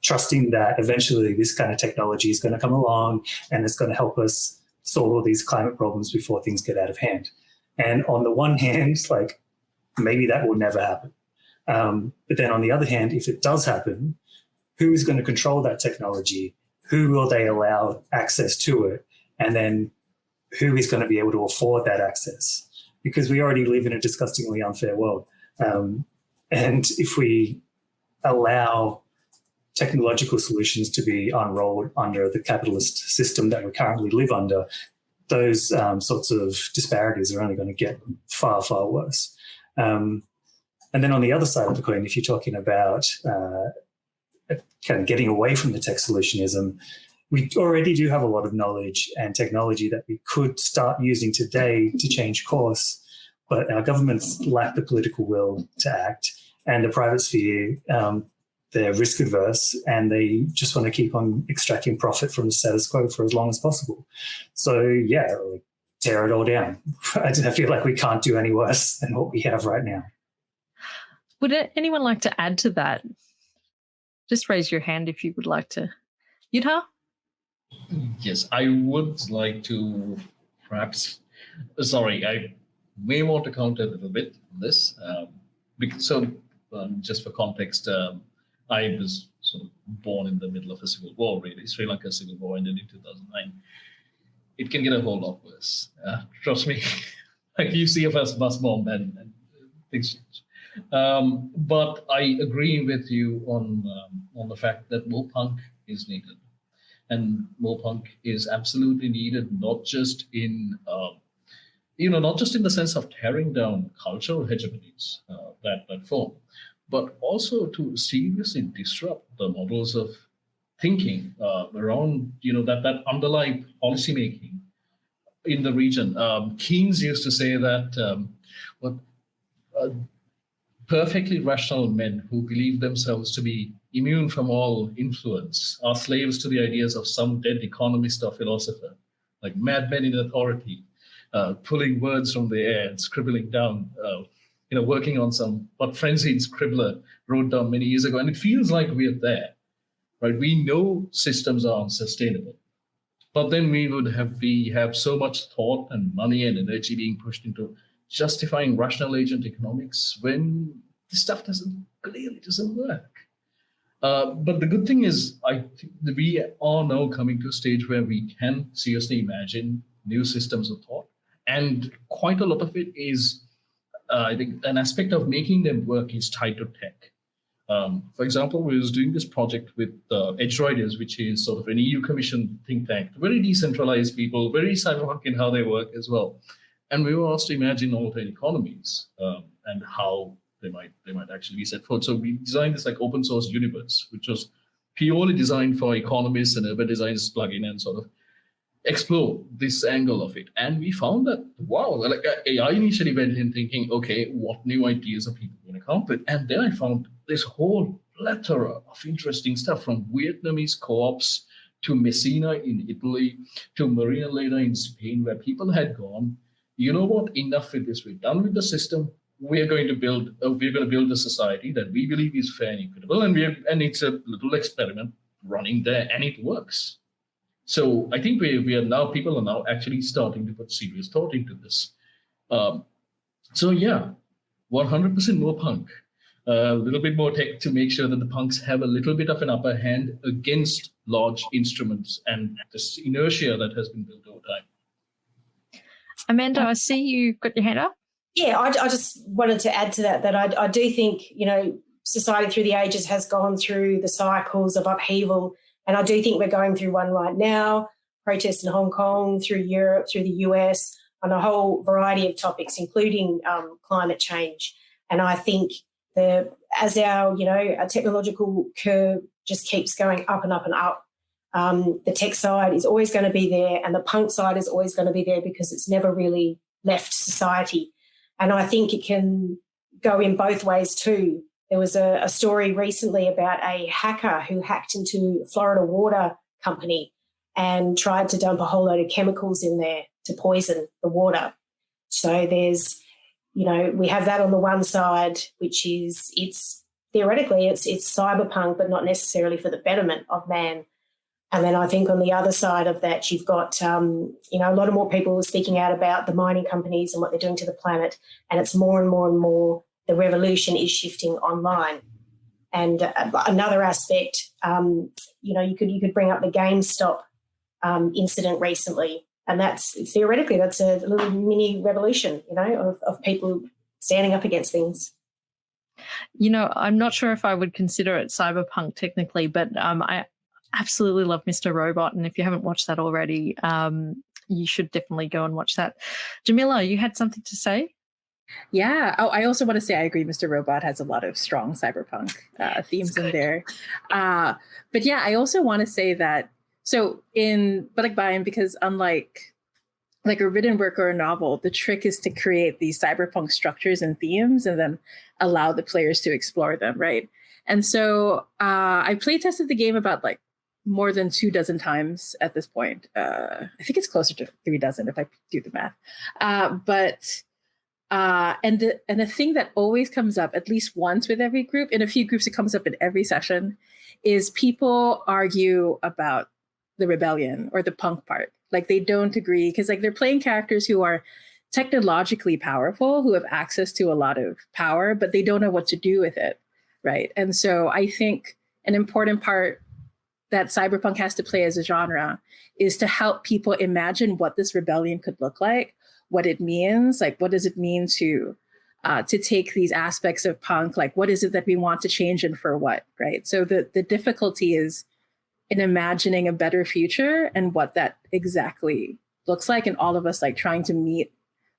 trusting that eventually this kind of technology is going to come along and it's going to help us solve all these climate problems before things get out of hand. And on the one hand, maybe that will never happen. But then on the other hand, if it does happen, who is going to control that technology? Who will they allow access to it? And then who is going to be able to afford that access? Because we already live in a disgustingly unfair world. And if we allow technological solutions to be unrolled under the capitalist system that we currently live under, those sorts of disparities are only going to get far, far worse. And then on the other side of the coin, if you're talking about kind of getting away from the tech solutionism, we already do have a lot of knowledge and technology that we could start using today to change course, but our governments lack the political will to act, and the private sphere, they're risk adverse and they just want to keep on extracting profit from the status quo for as long as possible. So tear it all down. I feel like we can't do any worse than what we have right now. Would anyone like to add to that? Just raise your hand if you would like to. Yudha? Yes, I would like to perhaps, I may want to counter a little bit on this. Just for context, I was sort of born in the middle of a civil war, really. Sri Lanka's civil war ended in 2009. It can get a whole lot worse. Trust me. You see a first bus bomb and things change. But I agree with you on the fact that more punk is needed. And more punk is absolutely needed, not just in the sense of tearing down cultural hegemonies that form, but also to seriously disrupt the models of thinking around, that underlie policymaking in the region. Keynes used to say that perfectly rational men who believe themselves to be immune from all influence are slaves to the ideas of some dead economist or philosopher, like madmen in authority, pulling words from the air and scribbling down, working on what frenzied scribbler wrote down many years ago. And it feels like we're there, right? We know systems are unsustainable, but then we have so much thought and money and energy being pushed into justifying rational agent economics when this stuff clearly doesn't work. But the good thing is, I think that we are now coming to a stage where we can seriously imagine new systems of thought. And quite a lot of it is, I think, an aspect of making them work is tied to tech. For example, we was doing this project with Edge Riders, which is sort of an EU Commission think tank, very decentralized people, very cyberpunk in how they work as well. And we were asked to imagine alternate economies and how they might actually be set forth. So we designed this like open source universe, which was purely designed for economists and urban designers to plug in and sort of explore this angle of it. And we found that, wow, like I initially went in thinking, okay, what new ideas are people going to come up with? And then I found this whole plethora of interesting stuff, from Vietnamese co-ops to Messina in Italy to Marina Leda in Spain, where people had gone, you know what, enough with this, we're done with the system. We're going to build a society that we believe is fair and equitable, and it's a little experiment running there, and it works. So I think people are now actually starting to put serious thought into this. So yeah, 100% more punk, a little bit more tech to make sure that the punks have a little bit of an upper hand against large instruments and this inertia that has been built over time. Amanda, I see you got your hand up. Yeah, I just wanted to add to that I do think, society through the ages has gone through the cycles of upheaval, and I do think we're going through one right now, protests in Hong Kong, through Europe, through the US, on a whole variety of topics, including climate change. And I think as our technological curve just keeps going up and up and up, the tech side is always going to be there, and the punk side is always going to be there, because it's never really left society. And I think it can go in both ways too. There was a story recently about a hacker who hacked into Florida Water Company and tried to dump a whole load of chemicals in there to poison the water. So there's, we have that on the one side, which is it's cyberpunk, but not necessarily for the betterment of man. And then I think on the other side of that, you've got, a lot of more people speaking out about the mining companies and what they're doing to the planet. And it's more and more and more the revolution is shifting online. And another aspect, you could bring up the GameStop incident recently. And that's a little mini revolution, of people standing up against things. I'm not sure if I would consider it cyberpunk technically, but I absolutely love Mr. Robot, and if you haven't watched that already, you should definitely go and watch that. Jamila, you had something to say? Yeah. Oh, I also want to say I agree. Mr. Robot has a lot of strong cyberpunk themes in there. But yeah, I also want to say that in Balikbayan, because unlike a written work or a novel, the trick is to create these cyberpunk structures and themes and then allow the players to explore them, right? And so I play tested the game about more than 24 times at this point. I think it's closer to 36 if I do the math. And the thing that always comes up at least once with every group, in a few groups it comes up in every session, is people argue about the rebellion or the punk part. They don't agree because they're playing characters who are technologically powerful, who have access to a lot of power, but they don't know what to do with it, right? And so I think an important part that cyberpunk has to play as a genre is to help people imagine what this rebellion could look like, what it means, what does it mean to take these aspects of punk, what is it that we want to change and for what, right? So the difficulty is in imagining a better future and what that exactly looks like, and all of us trying to meet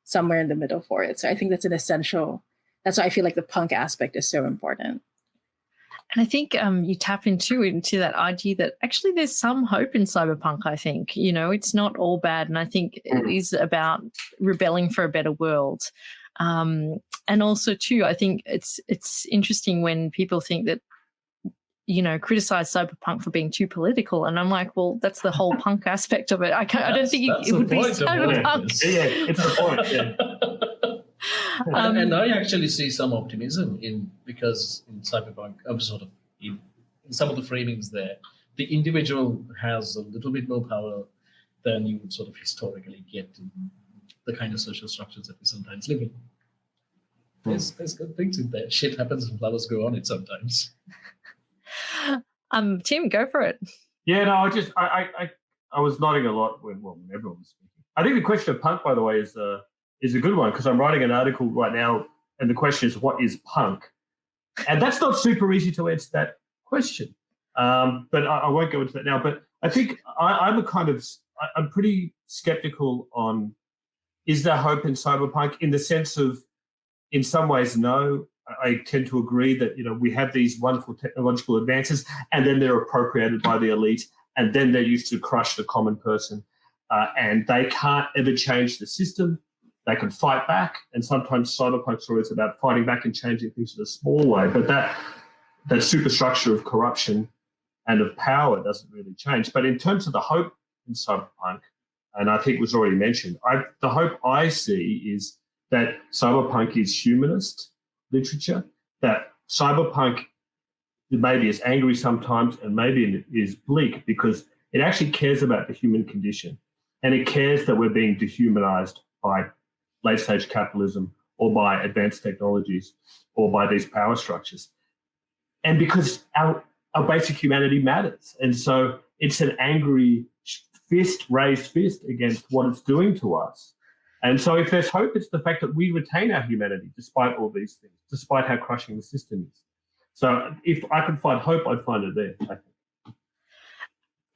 somewhere in the middle for it. So I think that's that's why I feel the punk aspect is so important. And I think you tap into that idea that actually there's some hope in cyberpunk, I think. It's not all bad. And I think it is about rebelling for a better world. And also, too, I think it's interesting when people think that, criticize cyberpunk for being too political. And I'm like, well, that's the whole punk aspect of it. I don't think it would be cyberpunk. Yeah, it's the point, yeah. And I actually see some optimism because in cyberpunk, in some of the framings there, the individual has a little bit more power than you would historically get in the kind of social structures that we sometimes live in. There's good things in there. Shit happens and flowers grow on it sometimes. Tim, go for it. Yeah, no, I was nodding a lot when everyone was speaking. I think the question of punk, by the way, is a good one, because I'm writing an article right now, and the question is, what is punk? And that's not super easy to answer that question. But I won't go into that now. But I think I'm pretty skeptical on, is there hope in cyberpunk, in the sense of, in some ways, no. I tend to agree that, we have these wonderful technological advances, and then they're appropriated by the elite, and then they're used to crush the common person, and they can't ever change the system. They can fight back, and sometimes cyberpunk stories is about fighting back and changing things in a small way. But that superstructure of corruption and of power doesn't really change. But in terms of the hope in cyberpunk, and I think it was already mentioned, the hope I see is that cyberpunk is humanist literature, that cyberpunk maybe is angry sometimes, and maybe it is bleak, because it actually cares about the human condition, and it cares that we're being dehumanized by late-stage capitalism, or by advanced technologies, or by these power structures. And because our basic humanity matters. And so it's an angry raised fist against what it's doing to us. And so if there's hope, it's the fact that we retain our humanity despite all these things, despite how crushing the system is. So if I could find hope, I'd find it there, I think.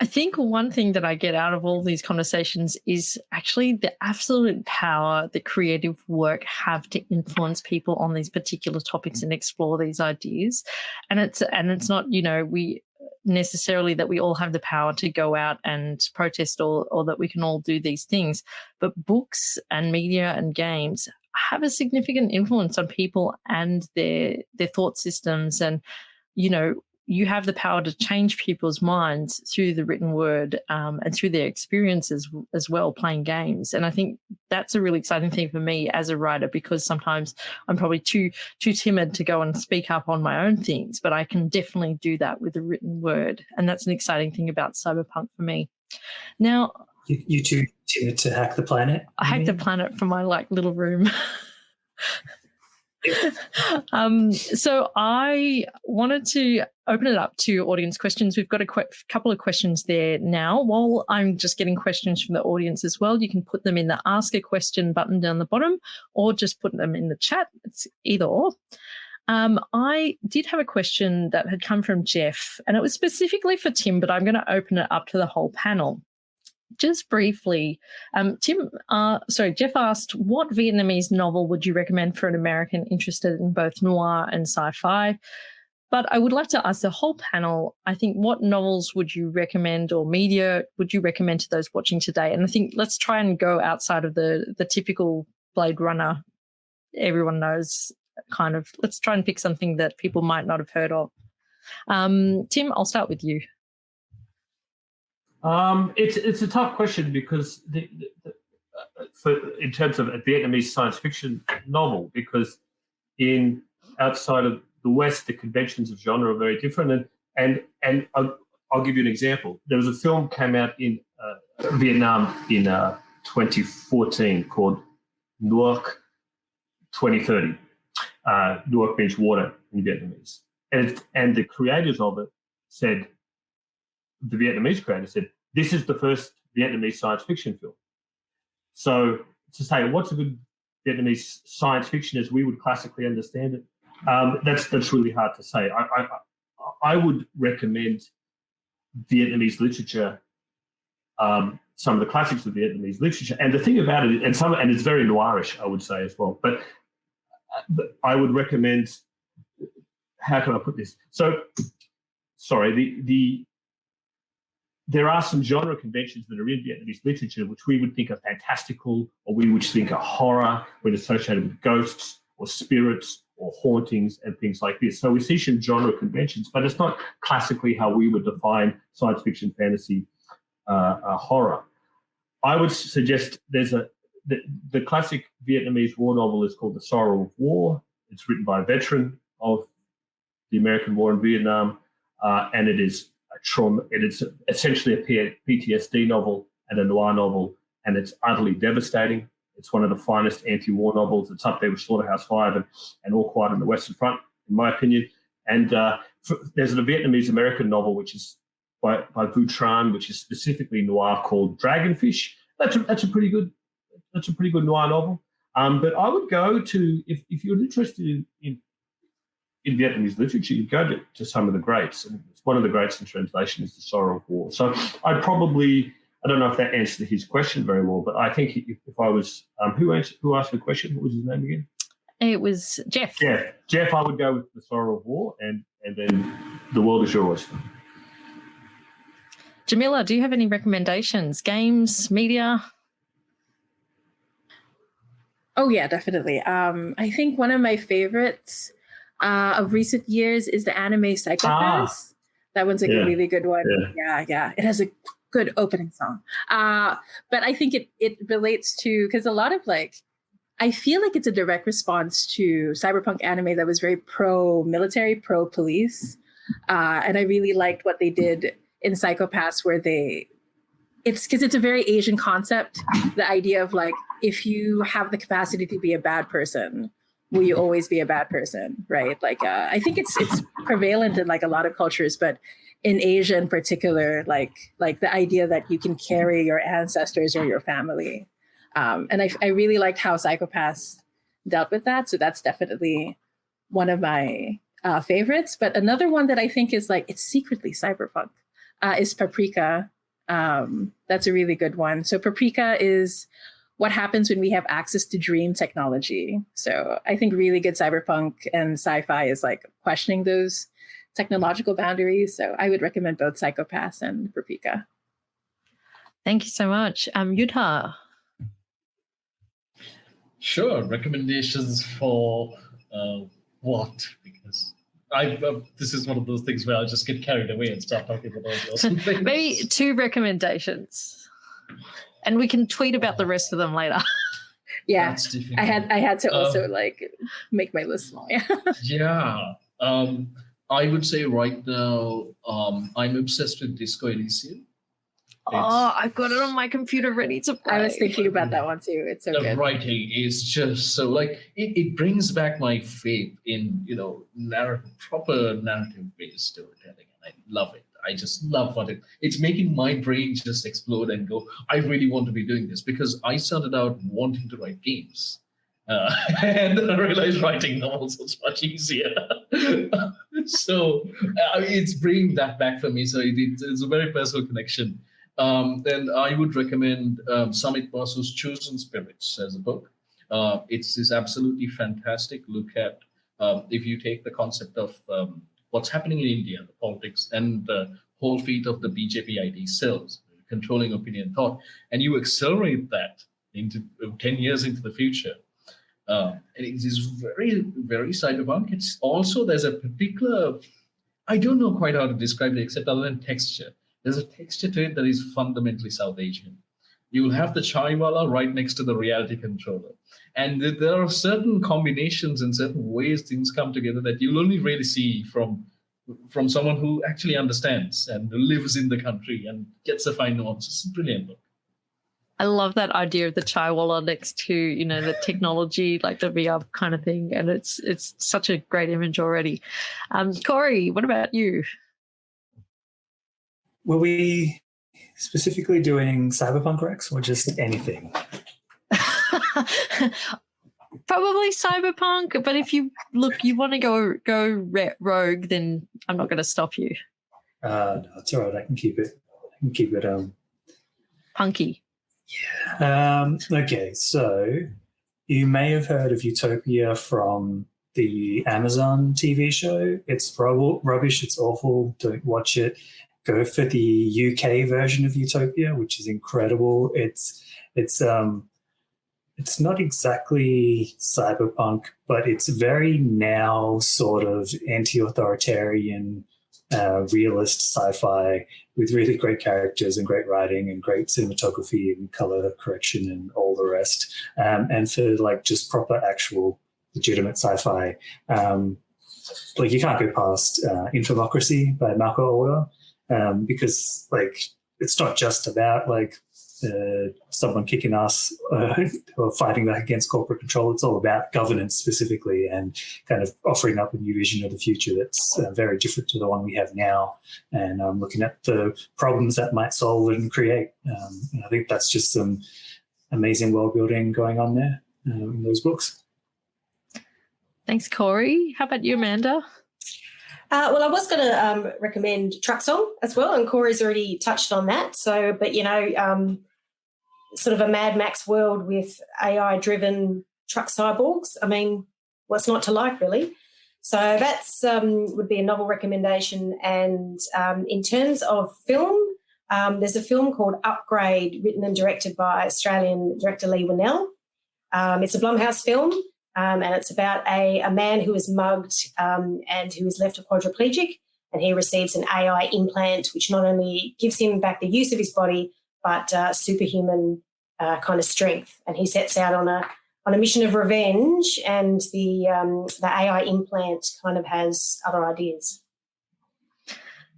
I think one thing that I get out of all these conversations is actually the absolute power that creative work have to influence people on these particular topics and explore these ideas. And it's not, we necessarily that we all have the power to go out and protest, or that we can all do these things. But books and media and games have a significant influence on people and their thought systems. And, you have the power to change people's minds through the written word, and through their experiences as well, playing games. And I think that's a really exciting thing for me as a writer, because sometimes I'm probably too timid to go and speak up on my own things, but I can definitely do that with the written word. And that's an exciting thing about cyberpunk for me. Now, you too timid to hack the planet? I hacked the planet from my little room. So I wanted to open it up to audience questions. We've got a couple of questions there now. While I'm just getting questions from the audience as well, you can put them in the Ask a Question button down the bottom, or just put them in the chat. It's either or. I did have a question that had come from Jeff, and it was specifically for Tim, but I'm going to open it up to the whole panel. Just briefly, Jeff asked, what Vietnamese novel would you recommend for an American interested in both noir and sci-fi? But I would like to ask the whole panel, I think, what novels would you recommend, or media would you recommend to those watching today? And I think let's try and go outside of the typical Blade Runner, everyone knows kind of. Let's try and pick something that people might not have heard of. Tim, I'll start with you. It's a tough question, because in terms of a Vietnamese science fiction novel, because outside of the West, the conventions of genre are very different. And I'll give you an example. There was a film came out in Vietnam in 2014 called Nuoc 2030. Nuoc means water in Vietnamese. And the creators of it said, the Vietnamese creator said, this is the first Vietnamese science fiction film. So to say, what's a good Vietnamese science fiction as we would classically understand it, that's really hard to say. I would recommend Vietnamese literature, some of the classics of Vietnamese literature. And the thing about it, and it's very noirish, I would say as well. But I would recommend, how can I put this? So, sorry, there are some genre conventions that are in Vietnamese literature which we would think are fantastical, or we would think are horror, when associated with ghosts or spirits or hauntings and things like this. So we see some genre conventions, but it's not classically how we would define science fiction, fantasy, horror. I would suggest the classic Vietnamese war novel is called The Sorrow of War. It's written by a veteran of the American war in Vietnam, and it is trauma. It is essentially a PTSD novel and a noir novel, and it's utterly devastating. It's one of the finest anti-war novels. It's up there with Slaughterhouse-Five and All Quiet on the Western Front, in my opinion. And there's a Vietnamese American novel which is by Vu Tran, which is specifically noir, called Dragonfish. That's a pretty good noir novel. But I would go to, if you're interested in Vietnamese literature, you go to some of the greats. And one of the greats in translation is The Sorrow of War. So I don't know if that answered his question very well, but I think if I was, who asked the question? What was his name again? It was Jeff. Jeff, I would go with The Sorrow of War, and then The World Is Your Oyster. Jamila, do you have any recommendations? Games, media? Oh yeah, definitely. I think one of my favorites of recent years is the anime Psycho-Pass. That one's like a really good one. Yeah. It has a good opening song. But I think it relates to, because a lot of I feel like it's a direct response to cyberpunk anime that was very pro-military, pro-police. And I really liked what they did in Psycho-Pass, where it's because it's a very Asian concept, the idea of if you have the capacity to be a bad person, will you always be a bad person, right? I think it's prevalent in a lot of cultures, but in Asia in particular, like the idea that you can carry your ancestors or your family. And I really liked how Psycho-Pass dealt with that. So that's definitely one of my favorites. But another one that I think is it's secretly cyberpunk is Paprika. That's a really good one. So Paprika is what happens when we have access to dream technology. So I think really good cyberpunk and sci-fi is questioning those technological boundaries. So I would recommend both Psycho-Pass and Paprika. Thank you so much. Yudha. Sure. Recommendations for what? Because this is one of those things where I'll just get carried away and start talking about all something. Maybe 2 recommendations, and we can tweet about the rest of them later. Yeah, I had to also make my list small. Yeah. I would say right now I'm obsessed with Disco Elysium. I've got it on my computer ready to play. I was thinking about that one too. It's so the good. Writing is just so it brings back my faith in proper narrative-based storytelling, and I love it. I just love it's making my brain just explode and go, I really want to be doing this, because I started out wanting to write games. And then I realized writing novels was much easier. So it's bringing that back for me. So it's a very personal connection. Then I would recommend Samit Basu's Chosen Spirits as a book. It's this absolutely fantastic look at, if you take the concept of what's happening in India, the politics, and the whole feat of the BJP ID cells, controlling opinion thought, and you accelerate that into 10 years into the future. And it is very, very cyberpunk. It's also, there's a particular, I don't know quite how to describe it except other than texture. There's a texture to it that is fundamentally South Asian. You will have the chaiwala right next to the reality controller. And there are certain combinations and certain ways things come together that you'll only really see from someone who actually understands and lives in the country and gets the fine nuances. It's a brilliant book. I love that idea of the chaiwala next to, the technology, like the VR kind of thing. And it's such a great image already. Corey, what about you? Were we specifically doing cyberpunk Rex or just anything? Probably cyberpunk, but if you want to go rogue, then I'm not going to stop you. No, it's all right. I can keep it. Punky. Yeah. Okay, so you may have heard of Utopia from the Amazon TV show. It's rubbish. It's awful. Don't watch it. Go for the UK version of Utopia, which is incredible. It's not exactly cyberpunk, but it's very now sort of anti-authoritarian, realist sci-fi with really great characters and great writing and great cinematography and color correction and all the rest. And for just proper, actual, legitimate sci-fi, you can't go past Infomocracy by Marco Order. Because it's not just about someone kicking ass or fighting back against corporate control. It's all about governance specifically and kind of offering up a new vision of the future that's very different to the one we have now, and looking at the problems that might solve and create. And I think that's just some amazing world building going on there in those books. Thanks, Corey. How about you, Amanda? Well, I was going to recommend Truck Song as well, and Corey's already touched on that. So, but, sort of a Mad Max world with AI-driven truck cyborgs. I mean, what's not to like, really? So that's would be a novel recommendation. And in terms of film, there's a film called Upgrade, written and directed by Australian director Lee Winnell. It's a Blumhouse film. And it's about a man who is mugged and who is left a quadriplegic, and he receives an AI implant which not only gives him back the use of his body, but superhuman kind of strength. And he sets out on a mission of revenge, and the AI implant kind of has other ideas.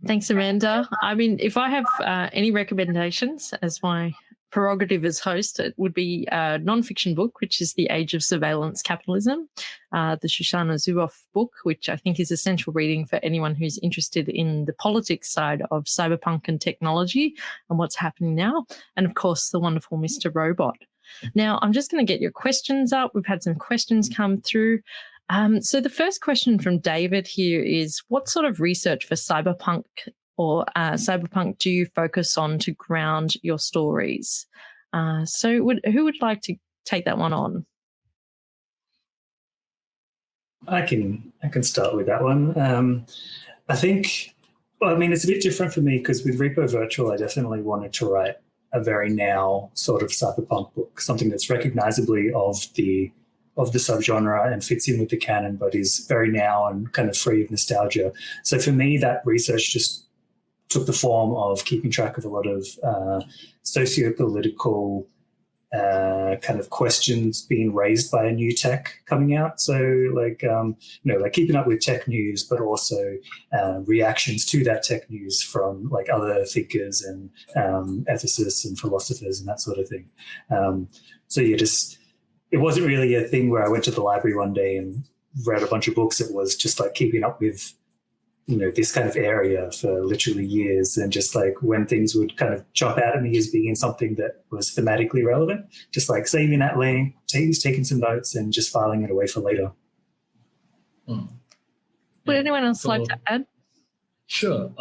Thanks, Amanda. I mean, if I have any recommendations as my prerogative as host, it would be a non-fiction book, which is The Age of Surveillance Capitalism, the Shoshana Zuboff book, which I think is essential reading for anyone who's interested in the politics side of cyberpunk and technology and what's happening now. And, of course, the wonderful Mr. Robot. Now, I'm just going to get your questions up. We've had some questions come through. So the first question from David here is, what sort of research for cyberpunk or cyberpunk do you focus on to ground your stories? So who would like to take that one on? I can start with that one. I think, well, I mean, it's a bit different for me because with Repo Virtual, I definitely wanted to write a very now sort of cyberpunk book, something that's recognizably of the subgenre and fits in with the canon, but is very now and kind of free of nostalgia. So for me, that research just took the form of keeping track of a lot of socio-political kind of questions being raised by a new tech coming out. So like keeping up with tech news, but also reactions to that tech news from like other thinkers and ethicists and philosophers and that sort of thing. It wasn't really a thing where I went to the library one day and read a bunch of books. It was just like keeping up with this kind of area for literally years, and just like when things would kind of jump out at me as being something that was thematically relevant, just like saving that link, taking some notes and just filing it away for later. Would anyone else like to add? Sure.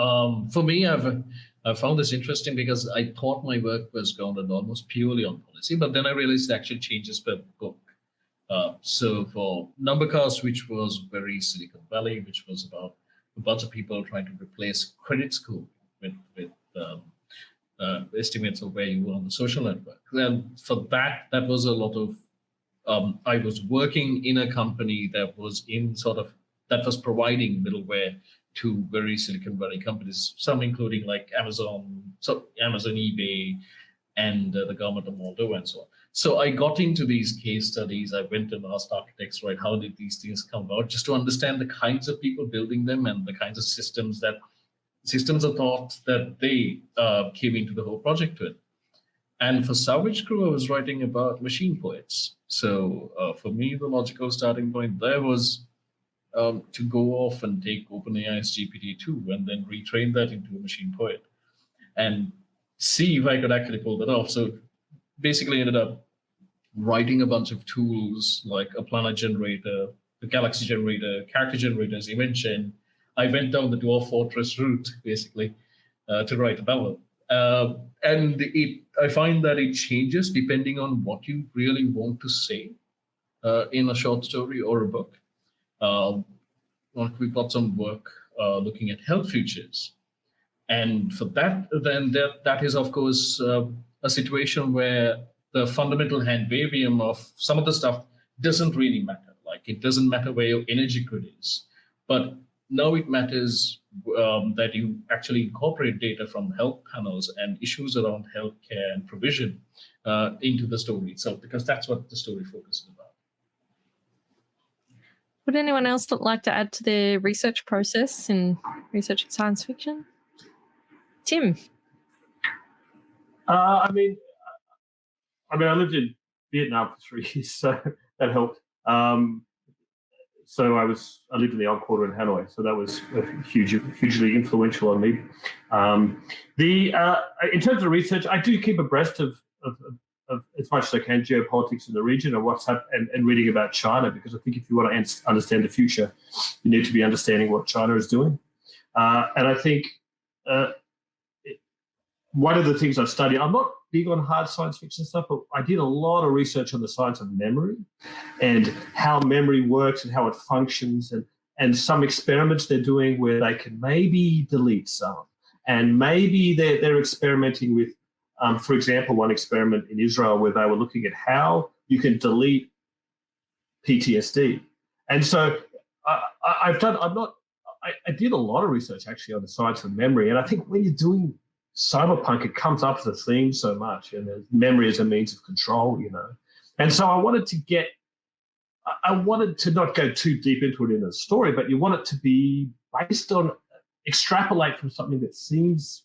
For me, I found this interesting because I thought my work was grounded almost purely on policy, but then I realized it actually changes per book. So for Numbercast, which was very Silicon Valley, which was about a bunch of people trying to replace credit score with estimates of where you were on the social network. And for that was a lot of, I was working in a company that was providing middleware to very Silicon Valley companies, some including like Amazon, eBay, and the government of Moldova and so on. So I got into these case studies. I went and asked architects, right, how did these things come about, just to understand the kinds of people building them and the kinds of systems of thought that they came into the whole project with. And for Salvage Crew, I was writing about machine poets. So for me, the logical starting point there was to go off and take OpenAI's GPT-2 and then retrain that into a machine poet and see if I could actually pull that off. So basically ended up writing a bunch of tools like a planet generator, the galaxy generator, character generators, event chain. I went down the Dwarf Fortress route, basically, to write a ballad. And I find that it changes depending on what you really want to say in a short story or a book. We've got some work looking at health futures. And for that, then that is, of course, a situation where the fundamental hand-wavium of some of the stuff doesn't really matter. Like, it doesn't matter where your energy grid is. But now it matters that you actually incorporate data from health panels and issues around healthcare and provision into the story itself, because that's what the story focuses about. Would anyone else like to add to their research process in researching science fiction? Tim? I mean, I lived in Vietnam for 3 years, so that helped. So I lived in the old quarter in Hanoi, so that was hugely influential on me. In terms of research, I do keep abreast of as much as I can geopolitics in the region and what's happening, and reading about China, because I think if you want to understand the future, you need to be understanding what China is doing. And I think one of the things I've studied, I'm not big on hard science fiction stuff, but I did a lot of research on the science of memory and how memory works and how it functions, and some experiments they're doing where they can maybe delete some, and maybe they're experimenting with, for example, one experiment in Israel where they were looking at how you can delete PTSD. And so I did a lot of research actually on the science of memory, and I think when you're doing cyberpunk, it comes up as a theme so much, and memory as a means of control, And so I wanted to not go too deep into it in a story, but you want it to be based on, extrapolate from something that seems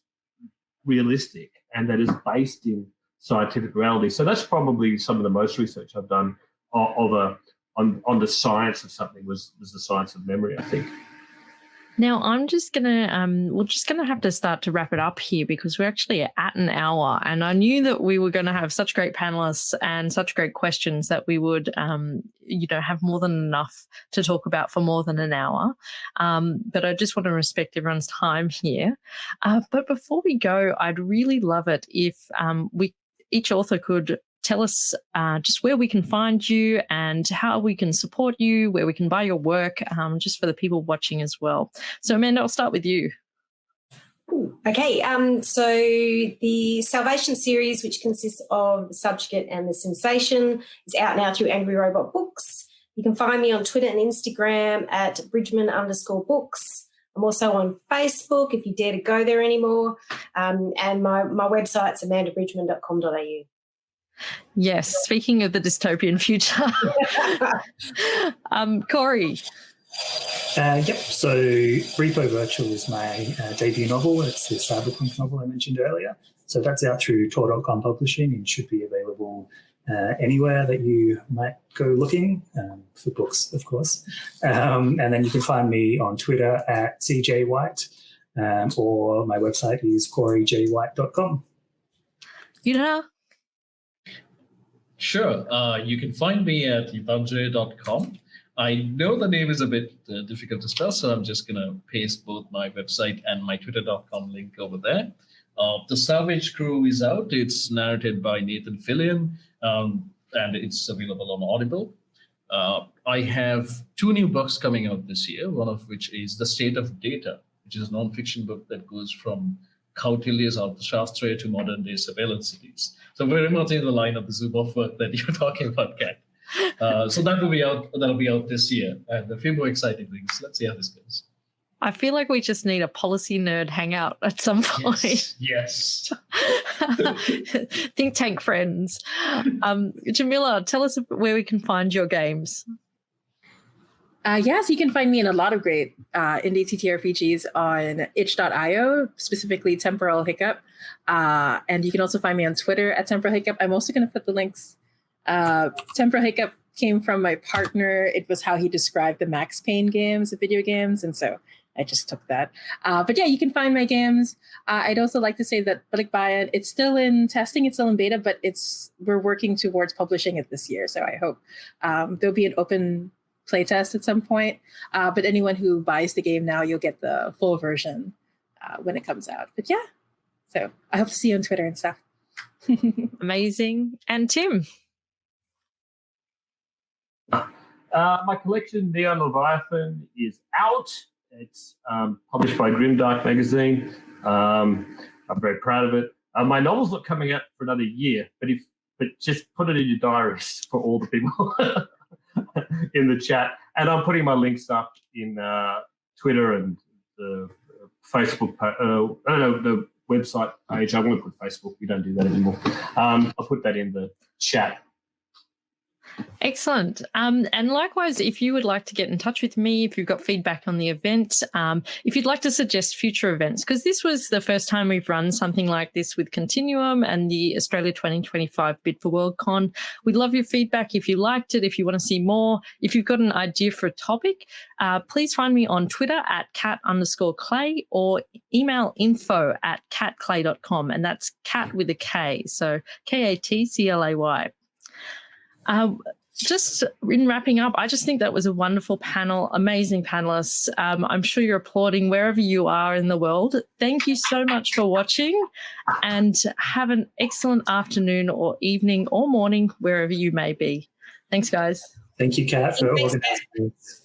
realistic and that is based in scientific reality. So that's probably some of the most research I've done on the science of something was the science of memory, I think. Now, I'm just we're just gonna have to start to wrap it up here because we're actually at an hour, and I knew that we were going to have such great panelists and such great questions that we would, have more than enough to talk about for more than an hour. But I just want to respect everyone's time here. But before we go, I'd really love it if each author could tell us just where we can find you and how we can support you, where we can buy your work, just for the people watching as well. So, Amanda, I'll start with you. Okay, so the Salvation series, which consists of The Subjugate and The Sensation, is out now through Angry Robot Books. You can find me on Twitter and Instagram at Bridgman_books. I'm also on Facebook, if you dare to go there anymore. And my website's amandabridgman.com.au. Yes, speaking of the dystopian future. Corey. Yep, so Repo Virtual is my debut novel. It's the cyberpunk novel I mentioned earlier. So that's out through Tor.com Publishing and should be available anywhere that you might go looking, for books, of course. And then you can find me on Twitter at CJWhite, or my website is CoreyJWhite.com. Yunha? Sure. You can find me at yubanjay.com. I know the name is a bit difficult to spell, so I'm just going to paste both my website and my twitter.com link over there. The Savage Crew is out. It's narrated by Nathan Fillion, and it's available on Audible. I have 2 new books coming out this year, one of which is The State of Data, which is a nonfiction book that goes from Kautilya's Arthashastra to modern-day surveillance cities. So very much in the line of the Zuboff work that you're talking about, Kat. So that'll be out this year, and a few more exciting things. Let's see how this goes. I feel like we just need a policy nerd hangout at some point. Yes. Think tank friends. Jamila, tell us where we can find your games. Yes, you can find me in a lot of great indie TTRPGs on itch.io, specifically Temporal Hiccup. And you can also find me on Twitter at Temporal Hiccup. I'm also going to put the links. Temporal Hiccup came from my partner. It was how he described the Max Payne games, the video games. And so I just took that. But yeah, you can find my games. I'd also like to say that Balik Bayan, it's still in testing, it's still in beta, but we're working towards publishing it this year. So I hope there'll be an open playtest at some point, but anyone who buys the game now, you'll get the full version when it comes out. But yeah, so I hope to see you on Twitter and stuff. Amazing. And Tim? My collection, Neon Leviathan, is out. It's published by Grimdark Magazine. I'm very proud of it. My novel's not coming out for another year, but just put it in your diaries for all the people in the chat. And I'm putting my links up in Twitter and the Facebook, the website page. I'm going to put Facebook. We don't do that anymore. I'll put that in the chat. Excellent. And likewise, if you would like to get in touch with me, if you've got feedback on the event, if you'd like to suggest future events, because this was the first time we've run something like this with Continuum and the Australia 2025 Bid for WorldCon, we'd love your feedback. If you liked it, if you want to see more, if you've got an idea for a topic, please find me on Twitter at cat_clay or email info@catclay.com. And that's cat with a K. So KATCLAY. Just in wrapping up, I just think that was a wonderful panel, amazing panelists. I'm sure you're applauding wherever you are in the world. Thank you so much for watching, and have an excellent afternoon or evening or morning wherever you may be. Thanks, guys. Thank you, Kat, for Thanks, organizing this.